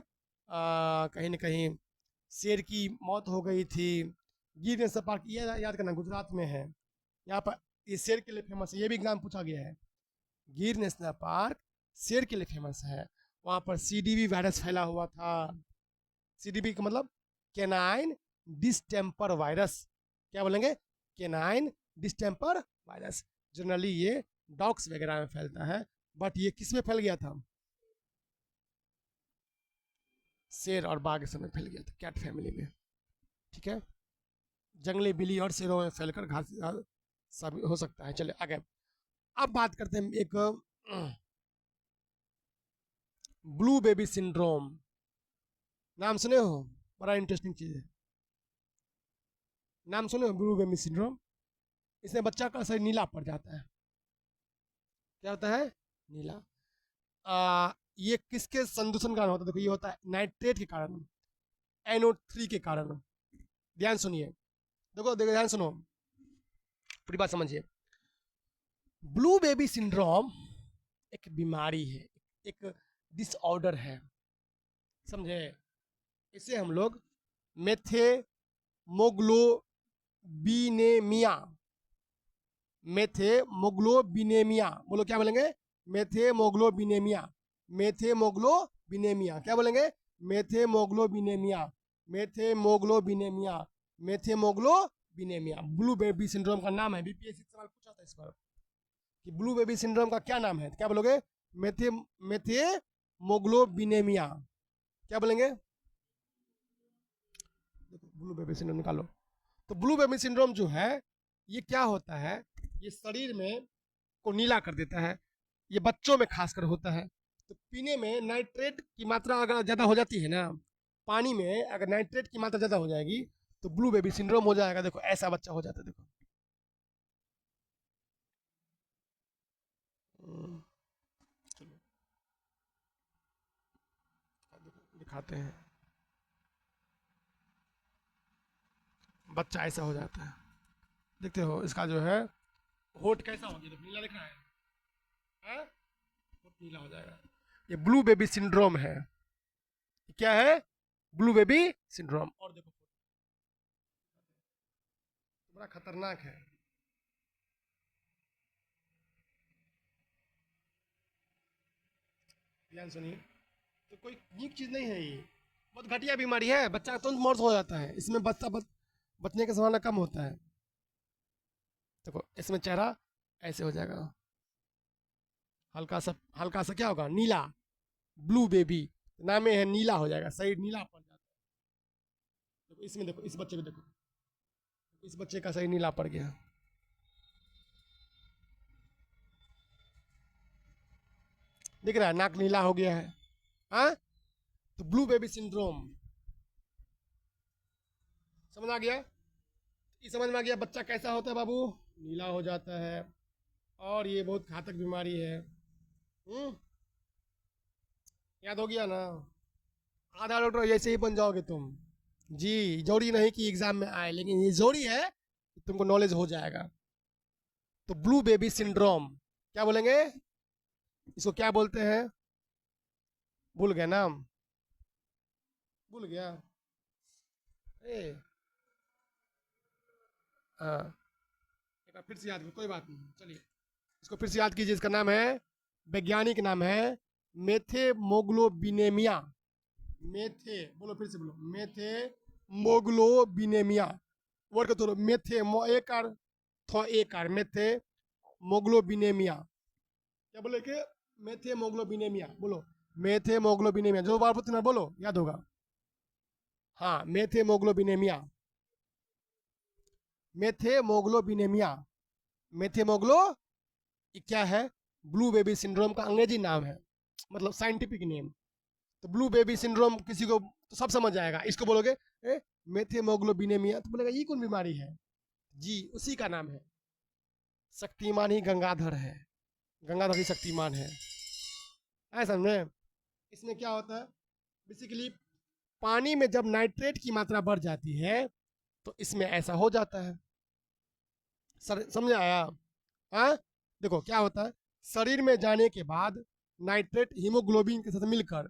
कहीं ना कहीं शेर की मौत हो गई थी। गिर नेशनल पार्क ये याद करना गुजरात में है, यहाँ पर ये शेर के लिए फेमस है, ये भी एग्जाम पूछा गया है। गिर नेशनल पार्क शेर के लिए फेमस है, वहाँ पर CDV वायरस फैला हुआ था। CDV का मतलब कैनाइन डिस्टेम्पर वायरस। क्या बोलेंगे? Canine distemper virus. जनरली ये डॉग्स वगैरह में फैलता है, बट ये किस में फैल गया था? शेर और बाघ में फैल गया था, कैट फैमिली में। ठीक है, जंगली बिल्ली और शेरों में फैलकर घास सब हो सकता है। चलिए आगे, अब बात करते हैं एक ब्लू बेबी सिंड्रोम। नाम सुने हो? बड़ा इंटरेस्टिंग चीज है, नाम सुने हो ब्लू बेबी सिंड्रोम? इसमें बच्चा का शरीर नीला पड़ जाता है। क्या होता है? नीला। ये किसके संदूषण के कारण होता है? देखो ये होता है नाइट्रेट के कारण, NO3 के कारण। ध्यान सुनिए, देखो देखो ध्यान सुनो, पूरी बात समझिए। ब्लू बेबी सिंड्रोम एक बीमारी है, एक डिसऑर्डर है, समझे? इसे हम लोग मेथेमोग्लोबिनेमिया, मेथेमोग्लोबिनेमिया, बोलो क्या बोलेंगे? मेथेमोग्लोबिनेमिया, मेथेमोग्लोबिनेमिया, क्या बोलेंगे? Methaemoglobinaemia, methaemoglobinaemia, methaemoglobinaemia. Blue baby syndrome का नाम है, BPSC सवाल पूछा था इस पर कि ब्लू बेबी सिंड्रोम का क्या नाम है, क्या बोलोगे? मेथेमोग्लोबिनेमिया, क्या बोलेंगे? ब्लू बेबी सिंड्रोम निकालो। तो ब्लू बेबी सिंड्रोम जो है ये क्या होता है, ये शरीर में को नीला कर देता है। ये बच्चों में खासकर होता है। तो पीने में नाइट्रेट की मात्रा अगर ज़्यादा हो जाती है ना, पानी में अगर नाइट्रेट की मात्रा ज़्यादा हो जाएगी तो ब्लू बेबी सिंड्रोम हो जाएगा। देखो ऐसा बच्चा हो जाता है। देखो चलो दिखाते हैं। बच्चा ऐसा हो जाता है, देखते हो इसका जो है होठ कैसा हो गया, देखो नीला दिख रहा है, होठ नीला हो जाएगा। ये ब्लू बेबी सिंड्रोम है। क्या है? Blue baby syndrome. और देखो बड़ा खतरनाक है। ध्यान सुनिए, तो कोई नीक चीज़ नहीं है ये, बहुत घटिया बीमारी है। बच्चा तुरंत मौत हो जाता है इसमें। बचने का संभावना कम होता है। देखो इसमें चेहरा ऐसे हो जाएगा, हल्का सा क्या होगा, नीला। ब्लू बेबी नाम में है, नीला हो जाएगा, शरीर नीला पड़ जाता है। देखो इसमें, देखो इस बच्चे को देखो, इस बच्चे का शरीर नीला पड़ गया। दिख रहा है नाक नीला हो गया है। हाँ, तो ब्लू बेबी सिंड्रोम समझ आ गया। ये समझ में आ गया बच्चा कैसा होता है बाबू, नीला हो जाता है। और ये बहुत घातक बीमारी है। याद हो गया ना। आधा डॉक्टर ऐसे ही बन जाओगे तुम। जी, जरूरी नहीं कि एग्जाम में आए, लेकिन ये जरूरी है कि तुमको नॉलेज हो जाएगा। तो ब्लू बेबी सिंड्रोम क्या बोलेंगे, इसको क्या बोलते हैं? भूल गया नाम, भूल गया। ए, हाँ, एक बार फिर से याद करो, कोई बात नहीं, चलिए इसको फिर से याद कीजिए। इसका नाम है, वैज्ञानिक नाम है मेथेमोग्लोबिनेमिया। मेथे बोलो, फिर से बोलो, मेथेमोग्लोबिनेमिया। वर्ड का तो मेथे एक आर थो एक आर मेथेमोग्लोबिनेमिया। क्या बोले कि मेथेमोग्लोबिनेमिया, बोलो मेथेमोग्लोबिनेमिया। जो बार पूछना बोलो, याद होगा। हाँ, मेथेमोग्लोबिनेमिया, मेथेमोग्लोबिनेमिया। मेथेमोग्लो ये क्या है? ब्लू बेबी सिंड्रोम का अंग्रेजी नाम है, मतलब साइंटिफिक नेम। तो ब्लू बेबी सिंड्रोम किसी को तो सब समझ आएगा। इसको बोलोगे मेथेमोग्लोबिनेमिया, तो बोलेगा ये कौन बीमारी है? जी, उसी का नाम है। शक्तिमान ही गंगाधर है, गंगाधर ही शक्तिमान है। ऐसा समझे। इसमें क्या होता है बेसिकली, पानी में जब नाइट्रेट की मात्रा बढ़ जाती है तो इसमें ऐसा हो जाता है। सर समझ आया? हाँ, देखो क्या होता है, शरीर में जाने के बाद नाइट्रेट हीमोग्लोबिन के साथ मिलकर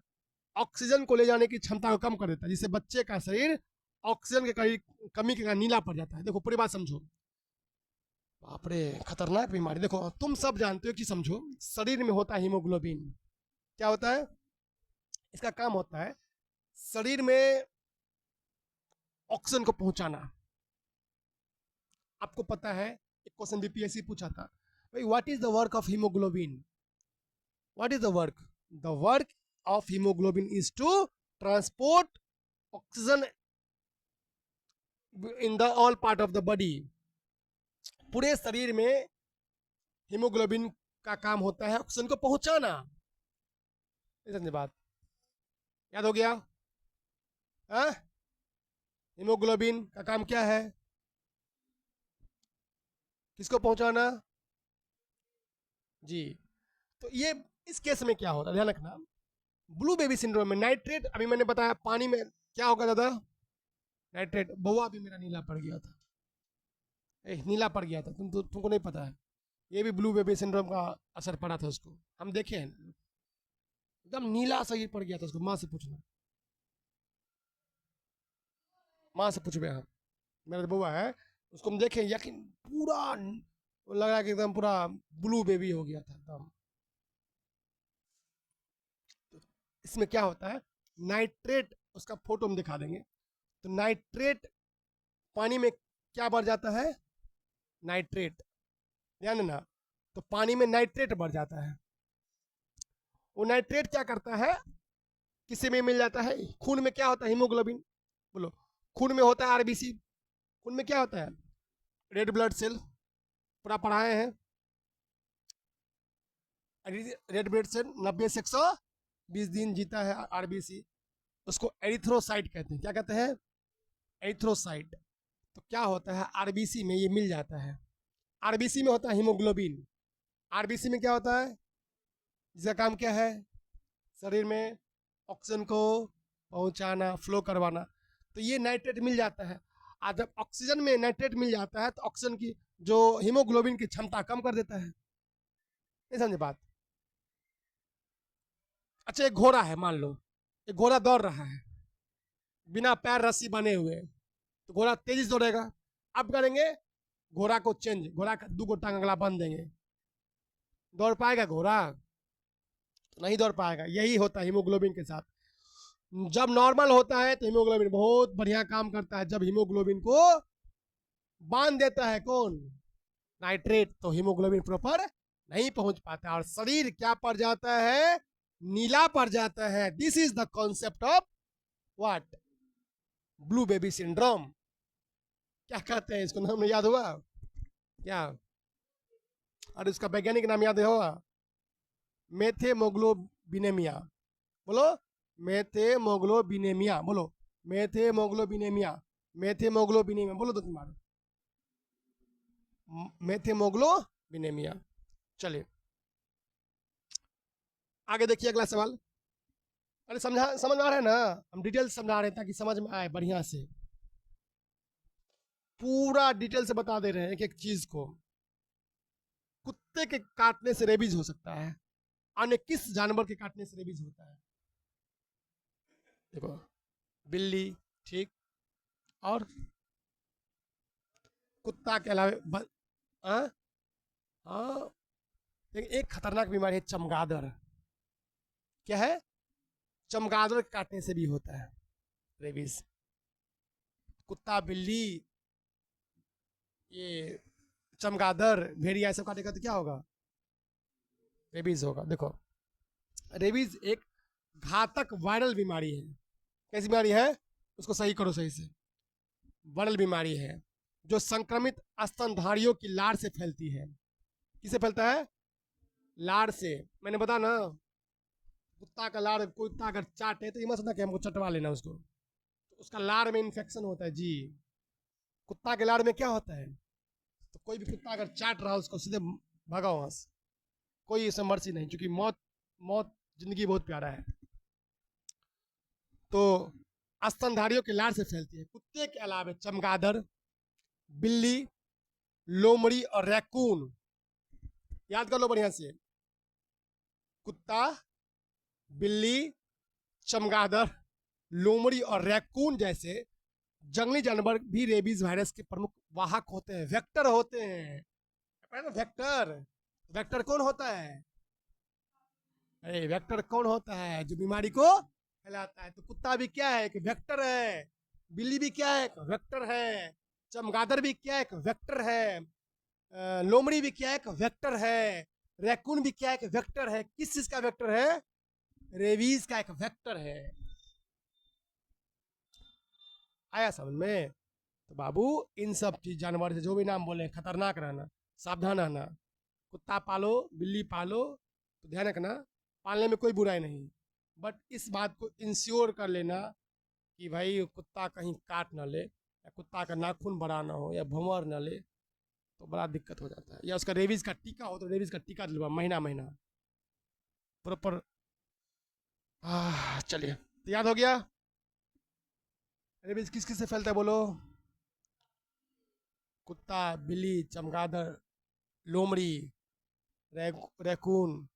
ऑक्सीजन को ले जाने की क्षमता को कम कर देता है, जिससे बच्चे का शरीर ऑक्सीजन के कमी के कारण नीला पड़ जाता है। देखो पूरी बात समझो। बाप रे, खतरनाक बीमारी। देखो तुम सब जानते हो कि, समझो शरीर में होता है हीमोग्लोबिन। क्या होता है? इसका काम होता है शरीर में ऑक्सीजन को पहुंचाना। आपको पता है, एक क्वेश्चन बीपीएससी पूछा था, भाई what is the work of haemoglobin? What is the work? The work of haemoglobin is to transport oxygen in the all part of the body. पूरे शरीर में हीमोग्लोबिन का काम होता है ऑक्सीजन को पहुंचाना। समझे बात? याद हो गया? हाँ, हीमोग्लोबिन का काम क्या है? किसको पहुंचाना? जी। तो ये इस केस में क्या होता है, ध्यान रखना। ब्लू बेबी सिंड्रोम में नाइट्रेट, अभी मैंने बताया पानी में क्या होगा दादा, नाइट्रेट। बउआ भी मेरा नीला पड़ गया था, नीला पड़ गया था, तुमको नहीं पता है। ये भी ब्लू बेबी सिंड्रोम का असर पड़ा था उसको, हम देखे हैं, एकदम नीला सही पड़ गया था उसको। माँ से पूछना, माँ से पूछबे हम। मेरा जो बउआ है उसको हम देखे, यकीन पूरा लग रहा है कि एकदम पूरा ब्लू बेबी हो गया था एकदम। इसमें क्या होता है, नाइट्रेट, उसका फोटो हम दिखा देंगे। तो नाइट्रेट पानी में क्या बढ़ जाता है, नाइट्रेट, ध्यान देना। तो पानी में नाइट्रेट बढ़ जाता है। वो नाइट्रेट क्या करता है, किसी में मिल जाता है, खून में क्या होता है, हीमोग्लोबिन। बोलो, खून में होता है आरबीसी। खून में क्या होता है, रेड ब्लड सेल, पूरा पढ़ाए हैं। रेड ब्लड सेल 90 से 120 दिन जीता है आरबीसी, उसको एरिथ्रोसाइट कहते हैं। क्या कहते हैं? एरिथ्रोसाइट। तो क्या होता है आरबीसी में, ये मिल जाता है। आरबीसी में होता है हीमोग्लोबिन। आरबीसी में क्या होता है? इसका काम क्या है? शरीर में ऑक्सीजन को पहुंचाना, फ्लो करवाना। तो ये नाइट्रेट मिल जाता है। और जब ऑक्सीजन में नाइट्रेट मिल जाता है तो ऑक्सीजन की जो हीमोग्लोबिन की क्षमता कम कर देता है। नहीं समझे बात? अच्छा, एक घोड़ा है, मान लो एक घोड़ा दौड़ रहा है बिना पैर रस्सी बने हुए, तो घोड़ा तेजी से दौड़ेगा। अब करेंगे घोड़ा को चेंज, घोड़ा का 2 टांग अगला बांध देंगे, दौड़ पाएगा घोड़ा? नहीं दौड़ पाएगा। यही होता है हीमोग्लोबिन के साथ। जब नॉर्मल होता है तो हीमोग्लोबिन बहुत बढ़िया काम करता है। जब हीमोग्लोबिन को बांध देता है कौन? नाइट्रेट, तो हीमोग्लोबिन प्रॉपर नहीं पहुंच पाता और शरीर क्या पड़ जाता है? नीला पड़ जाता है। This is the concept of what? Blue baby syndrome. क्या कहते हैं इसको? नाम नहीं याद हुआ क्या? और इसका वैज्ञानिक नाम याद होगा? मेथेमोग्लोबिनेमिया। बोलो मेथेमोग्लोबिनेमिया, बोलो मेथेमोग्लोबिनेमिया, मेथेमोग्लोबिनेमिया, बोलो तो तुम्हारा मेथेमोग्लोबिनेमिया। चलिए आगे देखिए अगला सवाल। अरे समझ में आ रहा है ना? हम डिटेल समझा रहे हैं ताकि समझ में आए बढ़िया से। पूरा डिटेल से बता दे रहे हैं एक एक चीज को। कुत्ते के काटने से रेबीज हो सकता है, अन्य किस जानवर के काटने से रेबीज होता है? देखो, बिल्ली, ठीक, और कुत्ता के अलावा हाँ हाँ, एक खतरनाक बीमारी है चमगादड़। क्या है? चमगादड़ काटने से भी होता है रेबीज। कुत्ता, बिल्ली, ये चमगादड़, भेड़िया सब काटेगा तो क्या होगा? रेबीज होगा। देखो, रेबीज एक घातक वायरल बीमारी है। कैसी बीमारी है? उसको सही करो सही से। वायरल बीमारी है जो संक्रमित स्तनधारियों की लार से फैलती है। किससे फैलता है? लार से। मैंने बताया ना, कुत्ता का लार, कुत्ता अगर चाटे तो ये मत समझना कि हमको चटवा लेना उसको, तो उसका लार में इन्फेक्शन होता है जी। कुत्ता के लार में क्या होता है? तो कोई भी कुत्ता अगर चाट रहा है उसको सीधे भगाओ वहां से। कोई इसमें मर्सी नहीं, क्योंकि मौत मौत जिंदगी बहुत प्यारा है। तो स्तनधारियों के लार से फैलती है। कुत्ते के अलावा चमगादड़, बिल्ली, लोमड़ी और रैकून। याद कर लो बढ़िया से। कुत्ता, बिल्ली, चमगादड़, लोमड़ी और रैकून जैसे जंगली जानवर भी रेबीज वायरस के प्रमुख वाहक होते हैं, वेक्टर होते हैं। वेक्टर, वेक्टर कौन होता है? अरे वेक्टर कौन होता है? जो बीमारी को फैलाता है। तो कुत्ता भी क्या है? एक वेक्टर है। बिल्ली भी क्या है? एक वेक्टर है। चमगादड़ भी क्या है? एक वेक्टर है। लोमड़ी भी क्या है? एक वेक्टर है। रैकून भी क्या है? एक वेक्टर है। किस चीज का वेक्टर है? रेबीज का एक वेक्टर है। आया समझ में? तो बाबू, इन सब चीज जानवर से जो भी नाम बोले, खतरनाक रहना, सावधान रहना। कुत्ता पालो, बिल्ली पालो, तो ध्यान रखना, पालने में कोई बुराई नहीं, बट इस बात को इंश्योर कर लेना कि भाई कुत्ता कहीं काट ना ले, या कुत्ता का नाखून बड़ा ना हो, या भंवर ना ले, तो बड़ा दिक्कत हो जाता है। या उसका रेबीज का टीका हो तो रेबीज का टीका दिलवा महीना महीना प्रॉपर। चलिए, तो याद हो गया रेबीज किस किस से फैलता है? बोलो। कुत्ता, बिल्ली, चमगादड़, लोमड़ी, रैकून।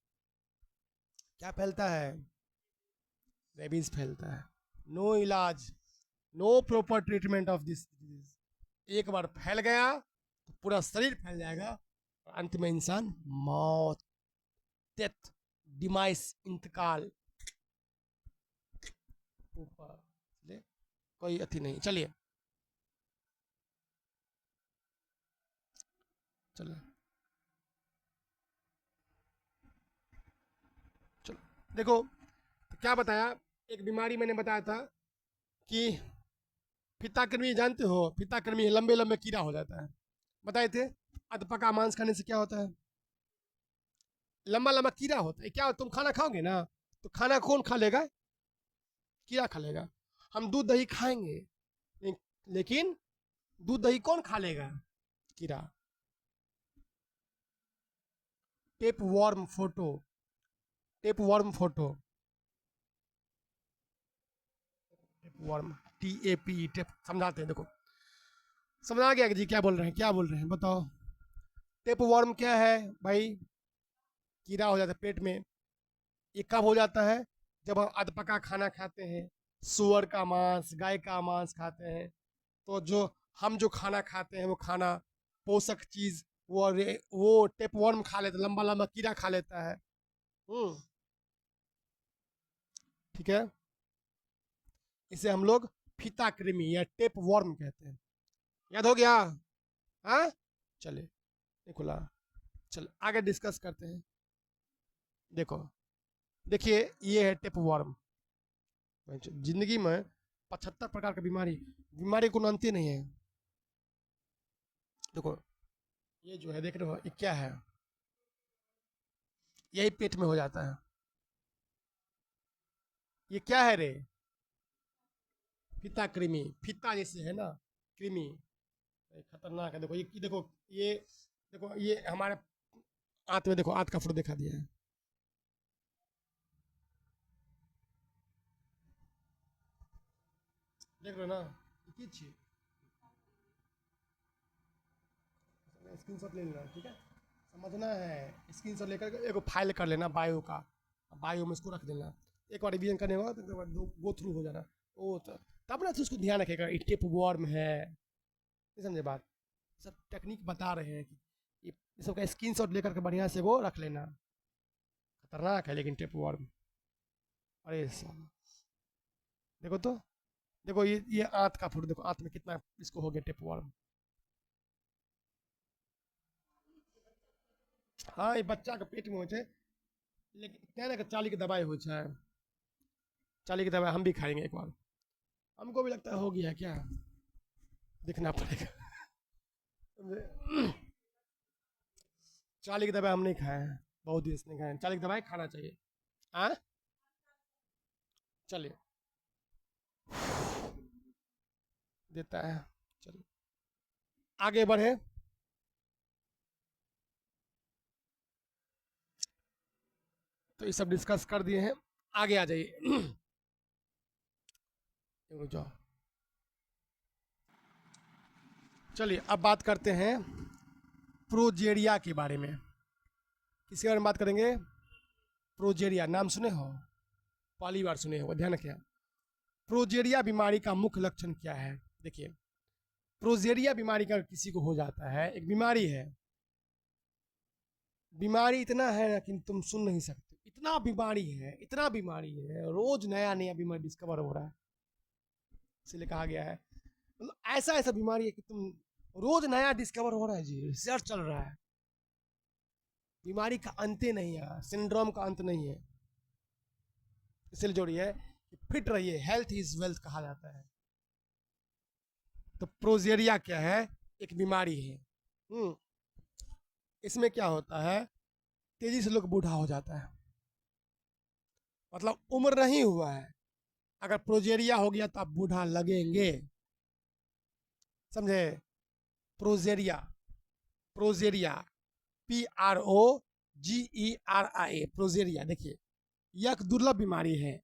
क्या फैलता है? रेबीज फैलता है। नो इलाज, no proper treatment of this disease. एक बार फैल गया तो पूरा शरीर फैल जाएगा और अंत में इंसान मौत, डेथ, डिमाइस, इंतकाल। ऊपर कोई अति नहीं। चलिए चलो चलो, देखो तो क्या बताया। एक बीमारी मैंने बताया था कि फिताकृमि, जानते हो? फिताकृमि लंबे लंबे कीड़ा हो जाता है, बताए थे। अधपका मांस खाने से क्या होता है? लंबा लंबा कीड़ा होता है। क्या तुम खाना खाओगे ना, तो खाना कौन खा लेगा? कीड़ा खा लेगा। हम दूध दही खाएंगे, लेकिन दूध दही कौन खा लेगा? कीड़ा। Tape warm photo, tape warm photo, tape warm, TAP, tape. समझाते हैं, देखो समझा गया कि जी क्या बोल रहे हैं, क्या बोल रहे हैं बताओ। टेप वॉर्म क्या है भाई? कीड़ा हो जाता है पेट में। ये कब हो जाता है? जब हम अधपका खाना खाते हैं, सुअर का मांस, गाय का मांस खाते हैं, तो जो हम जो खाना खाते हैं वो खाना पोषक चीज, वो टेप वर्म खा लेता है, लंबा लंबा कीड़ा खा लेता है। ठीक है, इसे हम लोग फीता कृमि या टेप वर्म कहते हैं। याद हो गया? हाँ, चले निकोला, चल आगे डिस्कस करते हैं। देखो, देखिए ये है टेप वर्म। जिंदगी में 75 प्रकार की बीमारी, बीमारी को अंत ही नहीं है। देखो ये जो है, देख रहे हो ये क्या है? यही पेट में हो जाता है। ये क्या है रे? फीता कृमि, फीता जैसे है ना, कृमि, खतरनाक है। देखो ये, देखो ये, देखो ये हमारे आंत में, देखो आंत का फोटो दिखा दिया है। देख रहे हो ना, की चीज स्क्रीनशॉट ले लेना, ठीक है, समझना है। स्क्रीनशॉट लेकर एक फाइल कर लेना बायो का, बायो में इसको रख देना। एक बार रिवीजन करने के बाद एक बार गो थ्रू हो जाना। ओ तब ना तो उसको ध्यान रखेगा, टेप वॉर्म है, समझे बात? सब टेक्निक बता रहे हैं कि ये सबका स्क्रीनशॉट लेकर के बढ़िया से वो रख लेना। खतरनाक है लेकिन टेप वॉर्म। अरे साला, देखो तो, देखो ये आंत का फोटो, देखो आंत में कितना इसको हो गया टेप वॉर्म। हाँ, ये बच्चा के पेट में हो जाए, लेकिन क्या ना कि चाली की दवाई हो जाए, चाली की दवाई हम भी खाएंगे एक बार। हमको भी लगता है हो गया क्या, देखना पड़ेगा। चाली की दवाई हम नहीं खाए हैं, बहुत दिन से नहीं खाए हैं। चाली की दवाई खाना चाहिए। हाँ, चलिए देता है, चलिए आगे बढ़े। तो ये सब डिस्कस कर दिए हैं, आगे आ जाइए। रुक जाओ, चलिए अब बात करते हैं प्रोजेरिया के बारे में। किसके बारे में बात करेंगे? प्रोजेरिया, नाम सुने हो? पहली बार सुने हो, ध्यान रखिए। प्रोजेरिया बीमारी का मुख्य लक्षण क्या है? देखिए, प्रोजेरिया बीमारी का किसी को हो जाता है, एक बीमारी है, बीमारी इतना है ना कि तुम सुन नहीं सकते, इतना बीमारी है, इतना बीमारी है, रोज नया नया बीमारी डिस्कवर हो रहा है, इसलिए कहा गया है। मतलब ऐसा ऐसा बीमारी है कि तुम रोज नया डिस्कवर हो रहा है जी, रिसर्च चल रहा है, बीमारी का अंत ही नहीं है, सिंड्रोम का अंत नहीं है। इसलिए जोड़िए कि फिट रहिए, हेल्थ इज वेल्थ कहा जाता है। तो प्रोजेरिया क्या है? एक बीमारी है। इसमें क्या होता है, तेजी से लोग बूढ़ा हो जाता है, मतलब उम्र नहीं हुआ है, अगर प्रोजेरिया हो गया तो आप बूढ़ा लगेंगे, समझे? Progeria, progeria, PROGERIA, progeria. देखिए यह एक दुर्लभ बीमारी है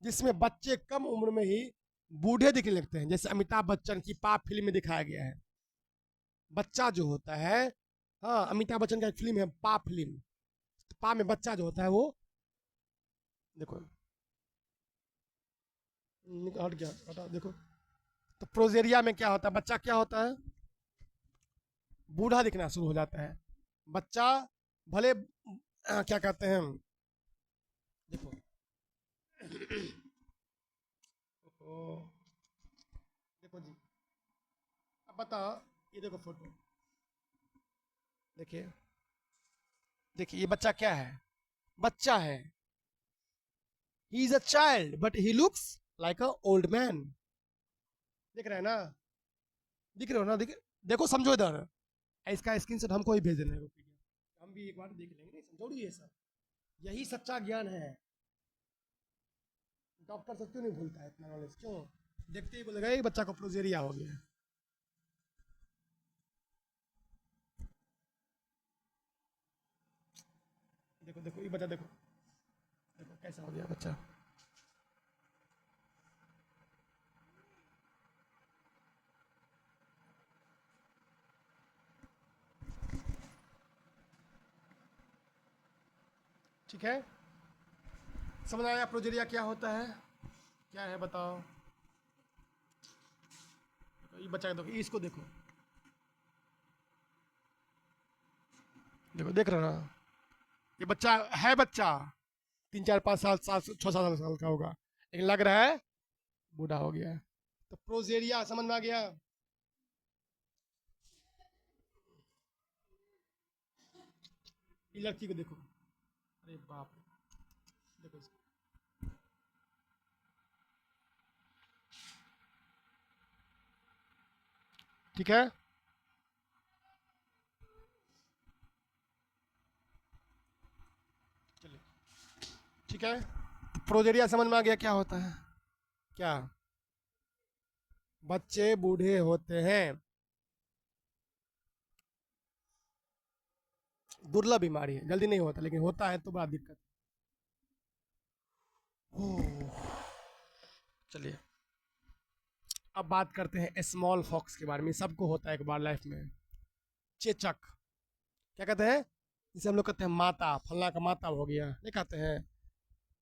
जिसमें बच्चे कम उम्र में ही बूढ़े दिखने लगते हैं, जैसे अमिताभ बच्चन की पाप फिल्म में दिखाया गया है। बच्चा जो होता है, हाँ अमिताभ बच्चन का एक फिल्म है पाप फिल्म, तो पाप में बच्चा जो होता है वो, देखो हट गया, हटा देखो। तो प्रोजेरिया में क्या होता है, बच्चा क्या होता है, बूढ़ा दिखना शुरू हो जाता है। बच्चा भले क्या कहते हैं, देखो देखो जी, अब बताओ, ये देखो फोटो, देखिए, देखिए ये बच्चा क्या है, बच्चा है, he is a child but he looks like a old man. देख रहे हैं ना, दिख रहे हो ना, देखो समझो इधर, इसका स्क्रीनशॉट हमको ही भेज देना है, हम भी एक बार देख लेंगे, नहीं समझो ये सब। यही सच्चा ज्ञान है। डॉक्टर से क्यों नहीं भूलता है इतना नॉलेज, क्यों? देखते ही बोलेगा ये बच्चा को प्रोजेरिया हो गया। देखो देखो ये बच्चा, देखो देखो कैसा हो गया बच्चा। ठीक है, समझ आया प्रोजेरिया क्या होता है, क्या है बताओ। ये बच्चा देखो, इसको देखो, देखो देख रहे हो ना, ये बच्चा है, बच्चा 3 4 5 साल 7 6 7 साल का होगा, लेकिन लग रहा है बूढ़ा हो गया है। तो प्रोजेरिया समझ में आ गया। ये लड़की को देखो, अरे बाप रे, देखो इसको। ठीक है, चलिए ठीक है, प्रोजेरिया समझ में आ गया क्या होता है। क्या? बच्चे बूढ़े होते हैं, दुर्लभ बीमारी है, जल्दी नहीं होता, लेकिन होता है तो बड़ा दिक्कत। ओह, चलिए अब बात करते हैं स्मॉल फॉक्स के बारे में। सबको होता है एक बार लाइफ में, चेचक। क्या कहते हैं? जिसे हम लोग कहते हैं माता, फलना का माता हो गया, नहीं कहते हैं,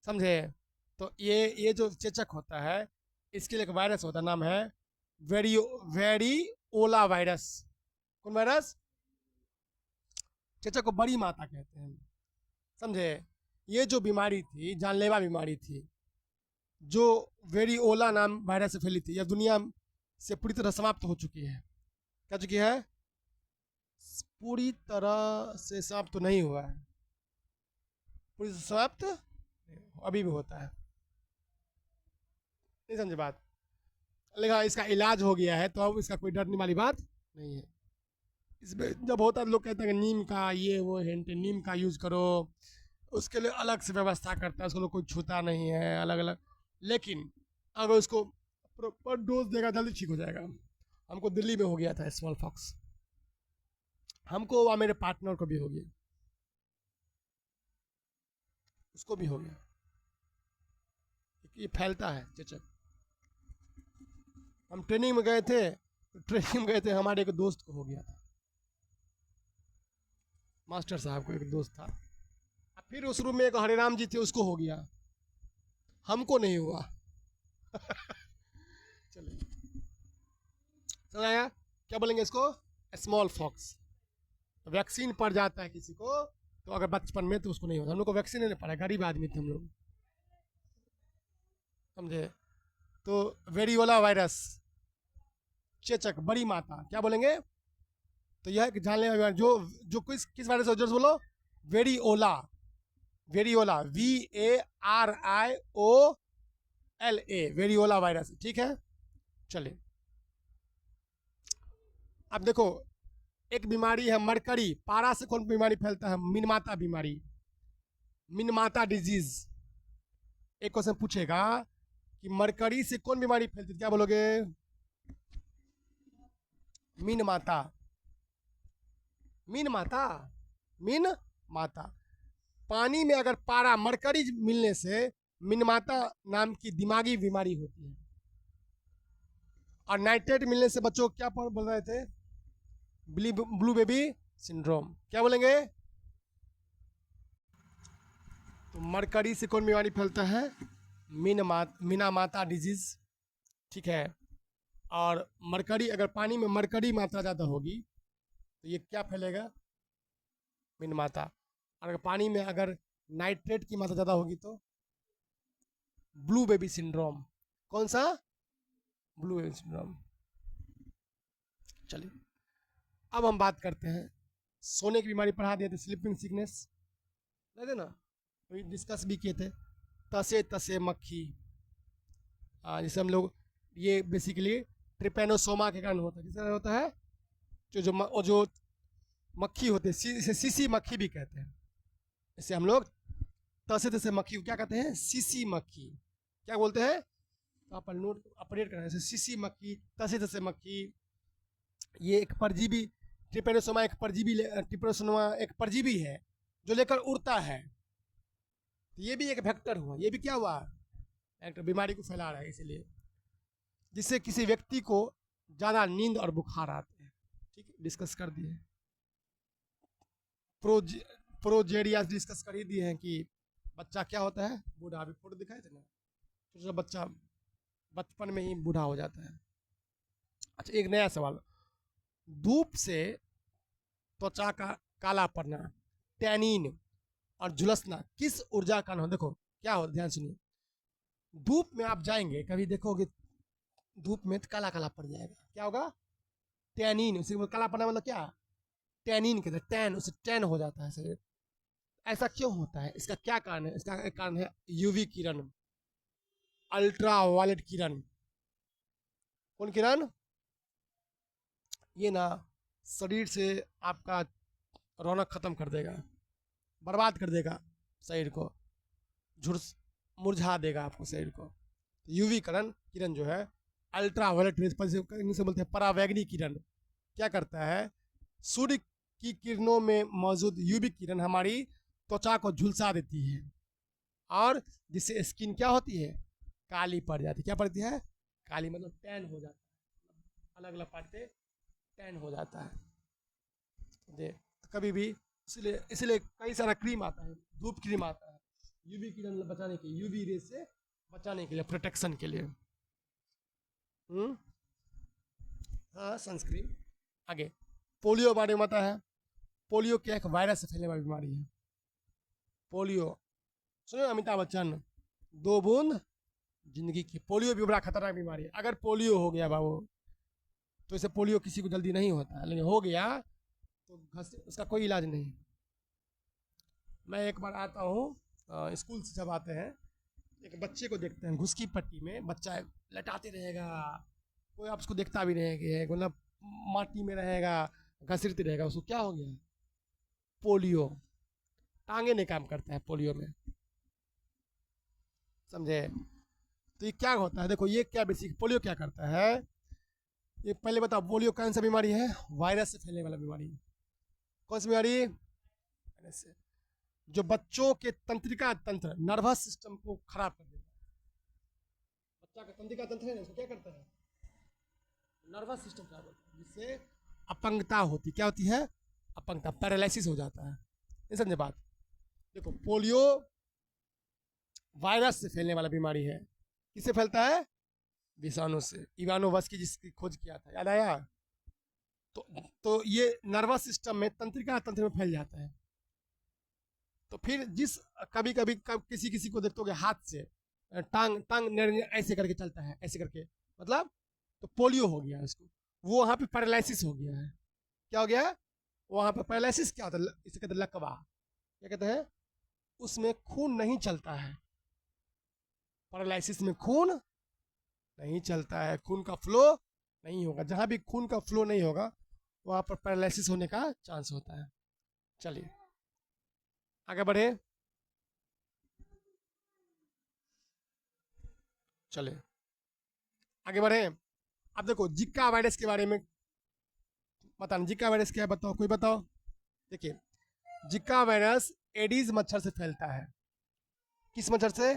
समझे? तो ये जो चेचक होता है, इसके लिए एक वायरस होता है, नाम है वेरियो वेरिओला वायरस। कौन वायरस? चेचक को बड़ी माता कहते हैं, समझे? ये जो बीमारी थी, जानलेवा बीमारी थी, जो वेरिओला नाम वायरस से फैली थी, यह दुनिया से पूरी तरह समाप्त हो चुकी है। क्या चुकी है? पूरी तरह से समाप्त तो नहीं हुआ है, पूरी तरह समाप्त अभी भी होता है, नहीं समझे बात? लेकिन हाँ, इसका इलाज हो गया है, तो अब इसका कोई डरने वाली बात नहीं है। इसमें जब होता है लोग कहते हैं कि नीम का ये वो हिंट, नीम का यूज़ करो, उसके लिए अलग से व्यवस्था करता है, उसको लोग कोई छूता नहीं है, अलग अलग। लेकिन अगर उसको प्रॉपर डोज देगा जल्दी ठीक हो जाएगा। हमको दिल्ली में हो गया था स्मॉल फॉक्स, हमको और मेरे पार्टनर को भी हो गया, उसको भी हो गया। ये फैलता है चेचक। हम ट्रेनिंग में गए थे, ट्रेनिंग में गए थे, हमारे एक दोस्त को हो गया था, मास्टर साहब को एक दोस्त था। फिर उस रूम में एक हरिराम जी थे, उसको हो गया, हमको नहीं हुआ। चलिए समझ आया? क्या बोलेंगे इसको? Small fox. वैक्सीन पड़ जाता है किसी को, तो अगर बचपन में, तो उसको नहीं होता। हम लोग को वैक्सीन नहीं पड़ा, गरीब आदमी थे हम लोग, समझे? तो वेरियोला वायरस, चेचक, बड़ी माता, क्या बोलेंगे? तो यह एक जानलेवा बीमारी, जो जो किस वायरस से बोलो? Variola, variola, VARIOLA, variola virus, ठीक है। चलिए अब देखो, एक बीमारी है मरकरी, पारा से कौन बीमारी फैलता है? मिनमाता बीमारी, मिनमाता डिजीज। एक क्वेश्चन पूछेगा कि मरकरी से कौन बीमारी फैलती है, क्या बोलोगे? मीन माता, मीन माता, मीन माता। पानी में अगर पारा मरकरी मिलने से मिनमाता नाम की दिमागी बीमारी होती है, और नाइट्रेट मिलने से बच्चों क्या बोल रहे थे? Blue baby syndrome. क्या बोलेंगे? तो मरकरी से कौन बीमारी फैलता है? मीना माता डिजीज, ठीक है। और मरकरी, अगर पानी में मरकरी मात्रा ज़्यादा होगी तो ये क्या फैलेगा? मीन माता। और अगर पानी में अगर नाइट्रेट की मात्रा ज़्यादा होगी तो ब्लू बेबी सिंड्रोम। कौन सा? Blue baby syndrome. चलिए अब हम बात करते हैं, सोने की बीमारी पढ़ा दिए थे, स्लीपिंग सिकनेस, नहीं थे ना, अभी डिस्कस भी किए थे। तसे तसे मक्खी, जिसे हम लोग, ये बेसिकली ट्रिपेनोसोमा के कारण होता है। किस कारण होता है? जो मक्खी होती है, इसे सीसी मक्खी भी कहते हैं, इसे हम लोग तसे तसे मक्खी को क्या कहते हैं? सीसी मक्खी। क्या बोलते हैं? तो आप नोट अपडेट करना है, सीसी मक्खी, तसे तसे मक्खी। ये एक परजीवी, ट्रिपेनोसोमा एक परजीवी, ट्रिपेनोसोमा एक परजीवी है जो लेकर उड़ता है। तो ये भी एक वेक्टर हुआ, ये भी क्या हुआ? एक बीमारी को फैला रहा है, इसीलिए जिससे किसी व्यक्ति को ज़्यादा नींद और बुखार आते हैं। ठीक है, डिस्कस कर दिए। प्रोजेरिया डिस्कस कर ही दिए हैं कि बच्चा क्या होता है? बूढ़ा। अभी फोटो दिखाए थे ना, छोटा बच्चा बचपन में ही बूढ़ा हो जाता है। अच्छा, एक नया सवाल, धूप से त्वचा का काला पड़ना, टैनिन और झुलसना किस ऊर्जा का कारण हो? देखो क्या हो, ध्यान सुनिए। धूप में आप जाएंगे, कभी देखोगे धूप में तो काला काला पड़ जाएगा, क्या होगा? टैनिन। उसे काला पड़ना मतलब क्या? टैनिन कहते हैं, टैन, उससे टैन हो जाता है शरीर। ऐसा क्यों होता है? इसका क्या कारण है? इसका एक कारण है यूवी किरण, अल्ट्रा वायलेट किरण। कौन किरण? ये ना शरीर से आपका रौनक खत्म कर देगा, बर्बाद कर देगा शरीर को, झुर्स मुरझा देगा आपको शरीर को। यूवी किरण जो है, अल्ट्रा वायलेट रेज, से बोलते हैं परावैंगनी किरण। क्या करता है? सूर्य की किरणों में मौजूद यूवी किरण हमारी त्वचा को झुलसा देती है, और जिससे स्किन क्या होती है? काली पड़ जाती है। क्या पड़ती है? काली, मतलब टैन हो जाता है, अलग अलग पार्ट पे टैन हो जाता है। दे तो कभी भी, इसलिए कई सारा क्रीम आता है, धूप क्रीम आता है, यूवी किरण बचाने के, यूवी रे से बचाने के लिए, प्रोटेक्शन के लिए। हाँ, सनस्क्रीन। आगे पोलियो बारे में आता है। पोलियो क्या एक वायरस से फैलने वाली बीमारी है। पोलियो सुनो, अमिताभ बच्चन, 2 बूंद जिंदगी की। पोलियो भी बड़ा खतरनाक बीमारी है। अगर पोलियो हो गया बाबू, तो इसे पोलियो किसी को जल्दी नहीं होता, लेकिन हो गया तो उसका कोई इलाज नहीं। मैं एक बार आता हूँ स्कूल से, जब आते हैं एक बच्चे को देखते हैं घुसकी पट्टी में, बच्चा लटाते रहेगा, कोई आप उसको देखता भी नहीं, मतलब माटी में रहेगा, घसीटते रहेगा। उसको क्या हो गया? पोलियो। टांगे नहीं काम करता है पोलियो में, समझे? तो ये क्या होता है? देखो ये क्या बेसिक पोलियो क्या करता है, ये पहले बताओ। पोलियो कौन सा बीमारी है? वायरस से फैलने वाला बीमारी। कौन सी बीमारी? वायरस से, जो बच्चों के तंत्रिका तंत्र, नर्वस सिस्टम को खराब कर देता है। बच्चा का तंत्रिका तंत्र है ना, उसको क्या करता है? नर्वस सिस्टम खराब होता है, जिससे अपंगता होती। क्या होती है? अपंगता, पैरालिसिस हो जाता है। नहीं समझे बात? देखो पोलियो वायरस से फैलने वाला बीमारी है। किससे फैलता है? विषाणु से। इवानोवस्की जिसकी खोज किया था, याद आया? तो ये नर्वस सिस्टम में, तंत्रिका तंत्र में फैल जाता है। तो फिर कभी कभी किसी किसी को देखते हो हाथ से टांग टांग ऐसे करके चलता है, ऐसे करके, मतलब तो पोलियो हो गया उसको, वो वहाँ पे पैरालिसिस हो गया है। क्या हो गया है? वहाँ पे पैरालिसिस क्या होता है? इसे कहते हैं लकवा। क्या कहते हैं? उसमें खून नहीं चलता है। पैरालिसिस में खून नहीं चलता है, खून का फ्लो नहीं होगा। जहाँ भी खून का फ्लो नहीं होगा, वहाँ पर पैरालिसिस होने का चांस होता है। चलिए आगे बढ़े, चले आगे बढ़े। अब देखो जिका वायरस के बारे में बताना। जिका वायरस क्या है बताओ, कोई बताओ। देखिए जिका वायरस एडीज मच्छर से फैलता है। किस मच्छर से?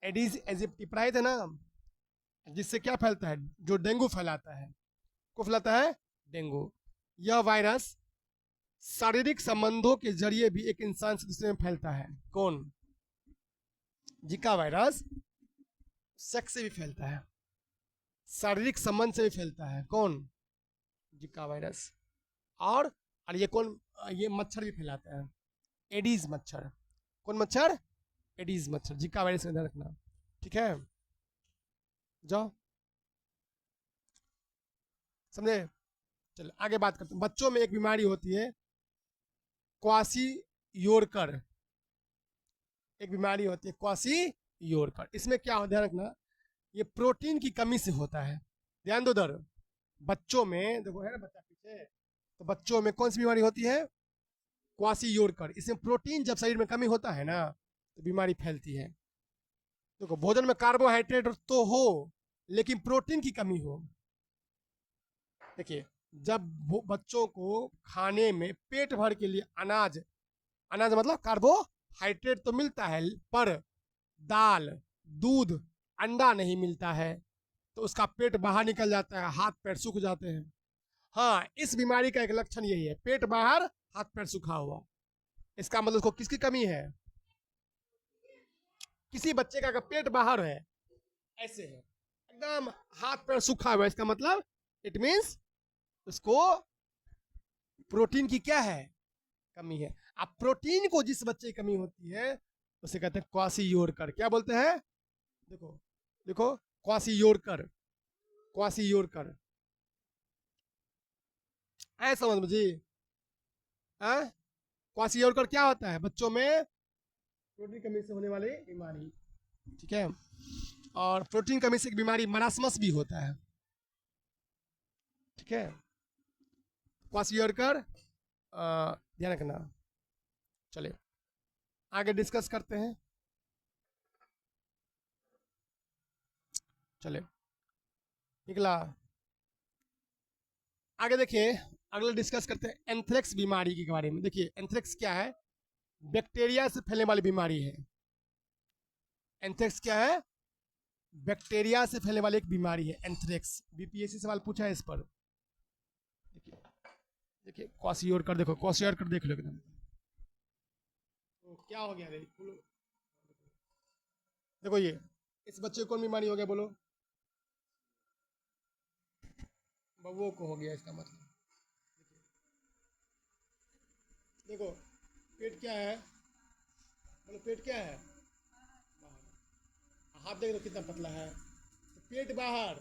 एडीज एजिप्टी है ना, जिससे क्या फैलता है? जो डेंगू फैलाता है। को फैलाता है? डेंगू। यह वायरस शारीरिक संबंधों के जरिए भी एक इंसान से दूसरे में फैलता है। कौन? जिका वायरस सेक्स से भी फैलता है, शारीरिक संबंध से भी फैलता है। कौन? जिका वायरस। और ये कौन? ये मच्छर भी फैलाता है, एडीज मच्छर। कौन मच्छर? एडीज मच्छर। जिका वायरस का ध्यान रखना, ठीक है? जाओ, समझे? चलो आगे बात करते हैं। बच्चों में एक बीमारी होती है क्वासी योरकर। एक बीमारी होती है क्वासी योरकर। इसमें क्या हो, ध्यान रखना, ये प्रोटीन की कमी से होता है। ध्यान दो दर बच्चों में, देखो है ना बच्चा पीछे, तो बच्चों में कौन सी बीमारी होती है? क्वासी योरकर। इसमें प्रोटीन जब शरीर में कमी होता है ना, तो बीमारी फैलती है। देखो, भोजन में कार्बोहाइड्रेट तो हो लेकिन प्रोटीन की कमी हो। देखिए, जब बच्चों को खाने में पेट भर के लिए अनाज, अनाज मतलब कार्बोहाइड्रेट तो मिलता है, पर दाल, दूध, अंडा नहीं मिलता है, तो उसका पेट बाहर निकल जाता है, हाथ पैर सूख जाते हैं। हाँ, इस बीमारी का एक लक्षण यही है, पेट बाहर, हाथ पैर सूखा हुआ। इसका मतलब उसको किसकी कमी है? किसी बच्चे का अगर पेट बाहर है, ऐसे है, एकदम हाथ पैर सूखा हुआ, इसका मतलब इट मीन्स उसको प्रोटीन की क्या है? कमी है। अब प्रोटीन को जिस बच्चे की कमी होती है उसे कहते हैं क्वासियोरकर। क्या बोलते हैं? देखो देखो, क्वासियोरकर, क्वासियोरकर, ऐ समझ मुझे। क्वासियोरकर क्या होता है? बच्चों में प्रोटीन कमी से होने वाली बीमारी, ठीक है। और प्रोटीन कमी से एक बीमारी मरासमस भी होता है, ठीक है। क्वासियोरकर ध्यान रखना। चलिए आगे डिस्कस करते हैं। चलिए निकला, आगे देखिए, अगला डिस्कस करते हैं एंथ्रेक्स बीमारी के बारे में। देखिए एंथ्रेक्स क्या है? बैक्टीरिया से फैलने वाली बीमारी है। एंथ्रेक्स क्या है? बैक्टीरिया से फैलने वाली एक बीमारी है एंथ्रेक्स। बीपीएससी सवाल पूछा है इस पर। देखिए देखिए, क्वासियोरकर, देखो क्वासियोरकर देख लो एकदम। तो क्या हो गया रे? देखो ये, इस बच्चे को कौन बीमारी हो गया बोलो? बबुओं को हो गया, इसका मतलब। देखो पेट क्या है? बोलो पेट क्या है? हाथ देख लो कितना पतला है, तो पेट बाहर,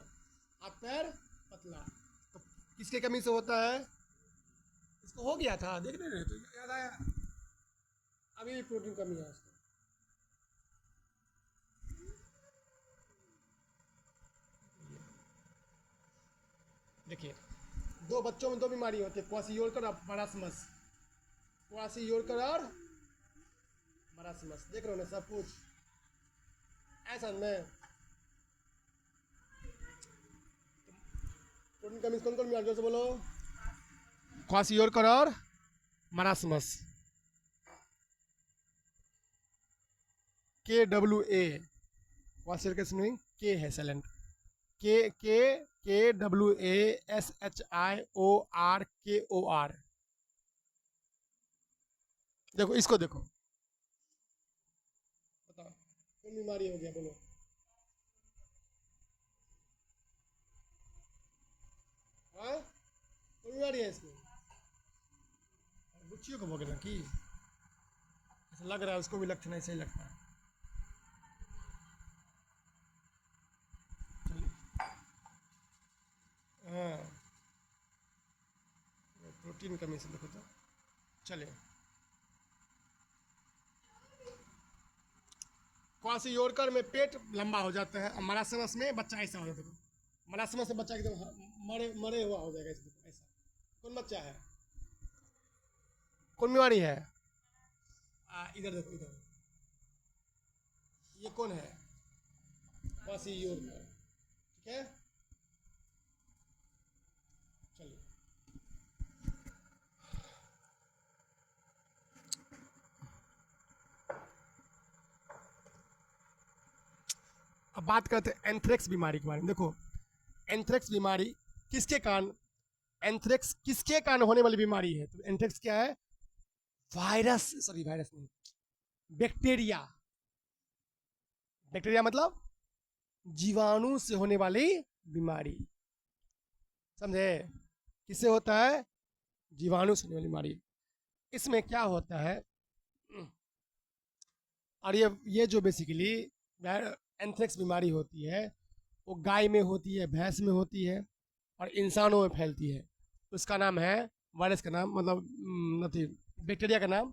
हाथ पैर पतला, तो किसके कमी से होता है? इसको हो गया था, देख रहे तो याद आया, अभी प्रोटीन कमी है इसको। देखिए, दो बच्चों में दो बीमारी होती है, क्वासियोरकर और मरासमस। क्वासियोरकर और मरासमस, देख रहे हो ना सब कुछ ऐसा में। प्रोटीन कमी कौन कौन बीमारी से बोलो? क्वासियोरकर और मरासमस। KWA, क्वासियोरकर स्पेलिंग के है साइलेंट, KWASHIORKOR। देखो इसको देखो, बताओ कौन बीमारी हो गया बोलो? हाँ, कौन बीमारी है इसको? बुच्चियों को भोगना की ऐसा लग रहा है, उसको भी लक्षण ऐसे ही लगता है। हाँ, प्रोटीन कमी से देखो तो। चलिए, क्वासियोरकर में पेट लंबा हो जाता है और मरासमस में बच्चा ऐसा हो जाता है। मरासमस में बच्चा एकदम मरे मरे हुआ हो जाएगा, ऐसा। कौन बच्चा है? कौन बीमारी है? इधर देखो, इधर, ये कौन है? क्वासियोरकर, ठीक है। चलिए अब बात करते हैं एंथ्रेक्स बीमारी के बारे में। देखो एंथ्रेक्स बीमारी किसके कारण, एंथ्रेक्स किसके कारण होने वाली बीमारी है? तो एंथ्रेक्स क्या है? वायरस, सॉरी वायरस नहीं, बैक्टीरिया। बैक्टीरिया मतलब जीवाणु से होने वाली बीमारी, समझे? किससे होता है? जीवाणु से होने वाली बीमारी। इसमें क्या होता है, और ये जो बेसिकली एंथ्रेक्स बीमारी होती है वो गाय में होती है, भैंस में होती है और इंसानों में फैलती है। उसका नाम है, वायरस का नाम मतलब नहीं, बैक्टीरिया का नाम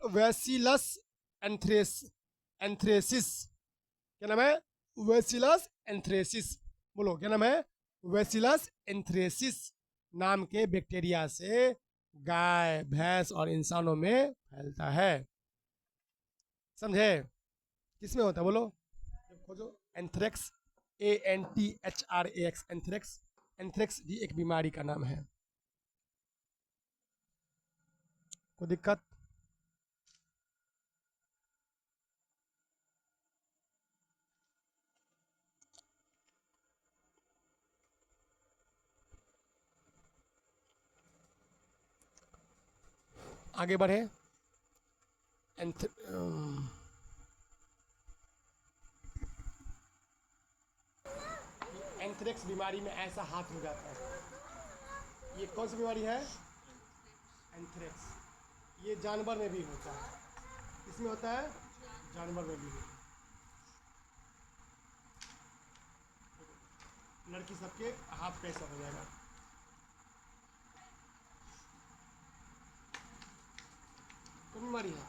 वैसिलस एंथ्रेसिस। क्या नाम है? Bacillus anthracis. बोलो क्या नाम है? वैसिलस एंथ्रेसिस नाम के बैक्टीरिया से गाय, भैंस और इंसानों में फैलता है। समझे? किस में होता है बोलो? जब खोजो एंथ्रेक्स, ANTHRAX, एंथ्रेक्स। एंथ्रेक्स भी एक बीमारी का नाम है। कोई दिक्कत? आगे बढ़े। एंथ एंथ्रेक्स बीमारी में ऐसा हाथ हो जाता है। ये कौन सी बीमारी है? एंथ्रेक्स। ये जानवर में भी होता है। किसमें होता है? जानवर में भी होता है। लड़की सबके हाथ पे ऐसा हो जाएगा। कौन बीमारी है?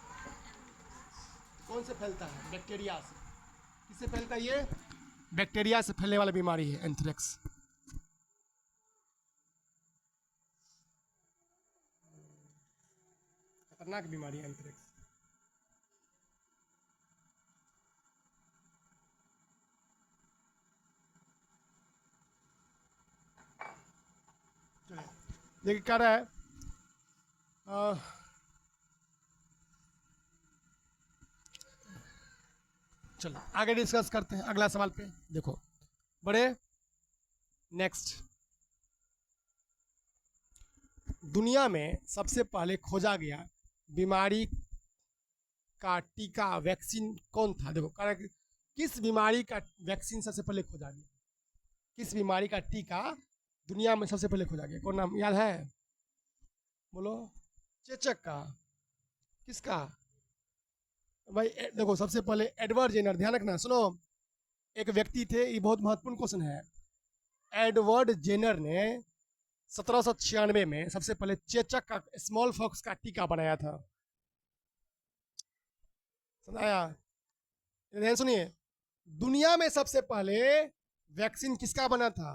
कौन से फैलता है? बैक्टीरिया से। किससे फैलता है ये? बैक्टीरिया से फैलने वाली बीमारी है एंथ्रेक्स। खतरनाक बीमारी है एंथ्रेक्स। देखिए क्या रहा है, चलो आगे डिस्कस करते हैं अगला सवाल पे। देखो बड़े, नेक्स्ट, दुनिया में सबसे पहले खोजा गया बीमारी का टीका, वैक्सीन कौन था? देखो कारण किस बीमारी का वैक्सीन सबसे पहले खोजा गया? किस बीमारी का टीका दुनिया में सबसे पहले खोजा गया? कौन नाम याद है? बोलो। चेचक का। किसका? भाई देखो सबसे पहले एडवर्ड जेनर, ध्यान रखना, सुनो। एक व्यक्ति थे, ये बहुत महत्वपूर्ण क्वेश्चन है। एडवर्ड जेनर ने 1796 में सबसे पहले चेचक का, स्मॉल फॉक्स का टीका बनाया था। सुनाया? ध्यान सुनिए, दुनिया में सबसे पहले वैक्सीन किसका बना था?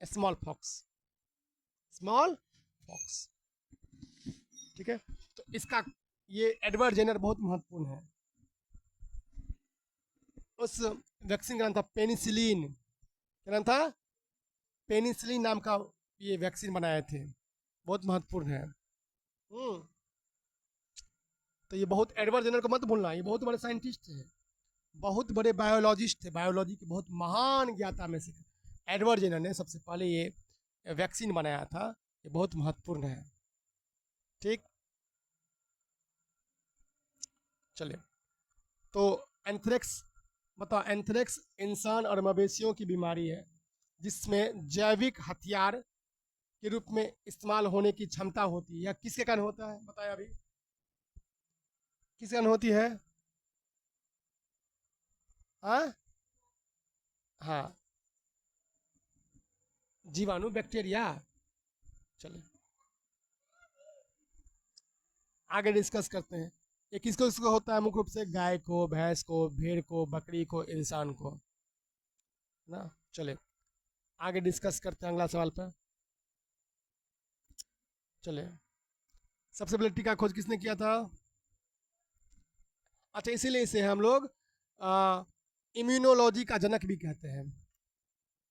Small fox. स्मॉल फॉक्स, ठीक है। तो इसका, ये एडवर्ड जेनर बहुत महत्वपूर्ण है। उस वैक्सीन का नाम था पेनिसिलिन। क्या नाम था? पेनिसिलिन नाम का ये वैक्सीन बनाए थे, बहुत महत्वपूर्ण है। तो ये बहुत, एडवर्ड जेनर को मत भूलना, ये बहुत बड़े साइंटिस्ट थे, बहुत बड़े बायोलॉजिस्ट थे, बायोलॉजी के बहुत महान ज्ञाता में से एडवर्ड जेनर ने सबसे पहले ये वैक्सीन बनाया था। ये बहुत महत्वपूर्ण है, ठीक। चलिए, तो एंथ्रेक्स, बताओ, एंथ्रेक्स इंसान और मवेशियों की बीमारी है जिसमें जैविक हथियार के रूप में इस्तेमाल होने की क्षमता होती है। यह किसके कारण होता है? बताया अभी, किसके कारण होती है? हाँ हाँ, जीवाणु, बैक्टीरिया। चलिए आगे डिस्कस करते हैं। ये किसको किसको होता है? मुख्य रूप से गाय को, भैंस को, भेड़ को, बकरी को, इंसान को, ना। चले आगे डिस्कस करते हैं अगला सवाल पर। चले, सबसे पहले टीका खोज किसने किया था? अच्छा, इसीलिए इसे हम लोग इम्यूनोलॉजी का जनक भी कहते हैं।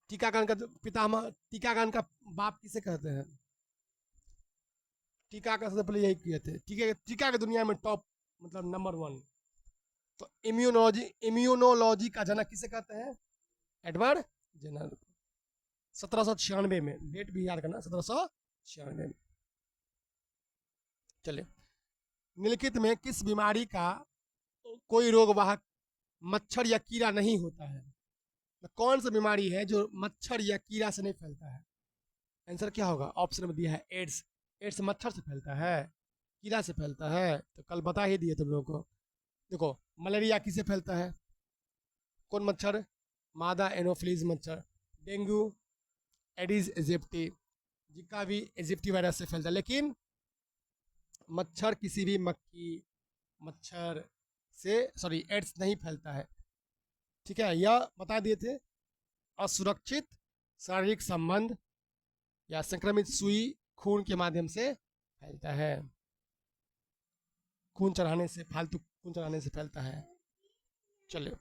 टीकाकरण का पितामह, टीकाकरण का बाप किसे कहते हैं? टीका का सबसे पहले यही किए थे। टीका के दुनिया में टॉप, मतलब नंबर 1। तो इम्यूनोलॉजी का जनक किसे कहते हैं? Edward Jenner. 1796 में, डेट भी याद करना, 1796 में। चलिए, निम्नलिखित में किस बीमारी का कोई रोगवाहक मच्छर या कीड़ा नहीं होता है? तो कौन सी बीमारी है जो मच्छर या कीड़ा से नहीं फैलता है? आंसर क्या होगा? ऑप्शन में दिया है एड्स। एड्स मच्छर से फैलता है, कीड़ा से फैलता है, तो कल बता ही दिए तुम लोगों को। देखो, मलेरिया किसे फैलता है? कौन मच्छर? मादा एनोफिलीज मच्छर। डेंगू एडिस इजिप्टी, जिका भी इजिप्टी वायरस से फैलता है। लेकिन मच्छर किसी भी मक्खी, मच्छर से, सॉरी, एड्स नहीं फैलता है, ठीक है। यह बता दिए थे। असुरक्षित शारीरिक संबंध या संक्रमित सुई खून के माध्यम से फैलता है। खून चढ़ाने से, फालतू खून चलाने से फैलता है। चलिए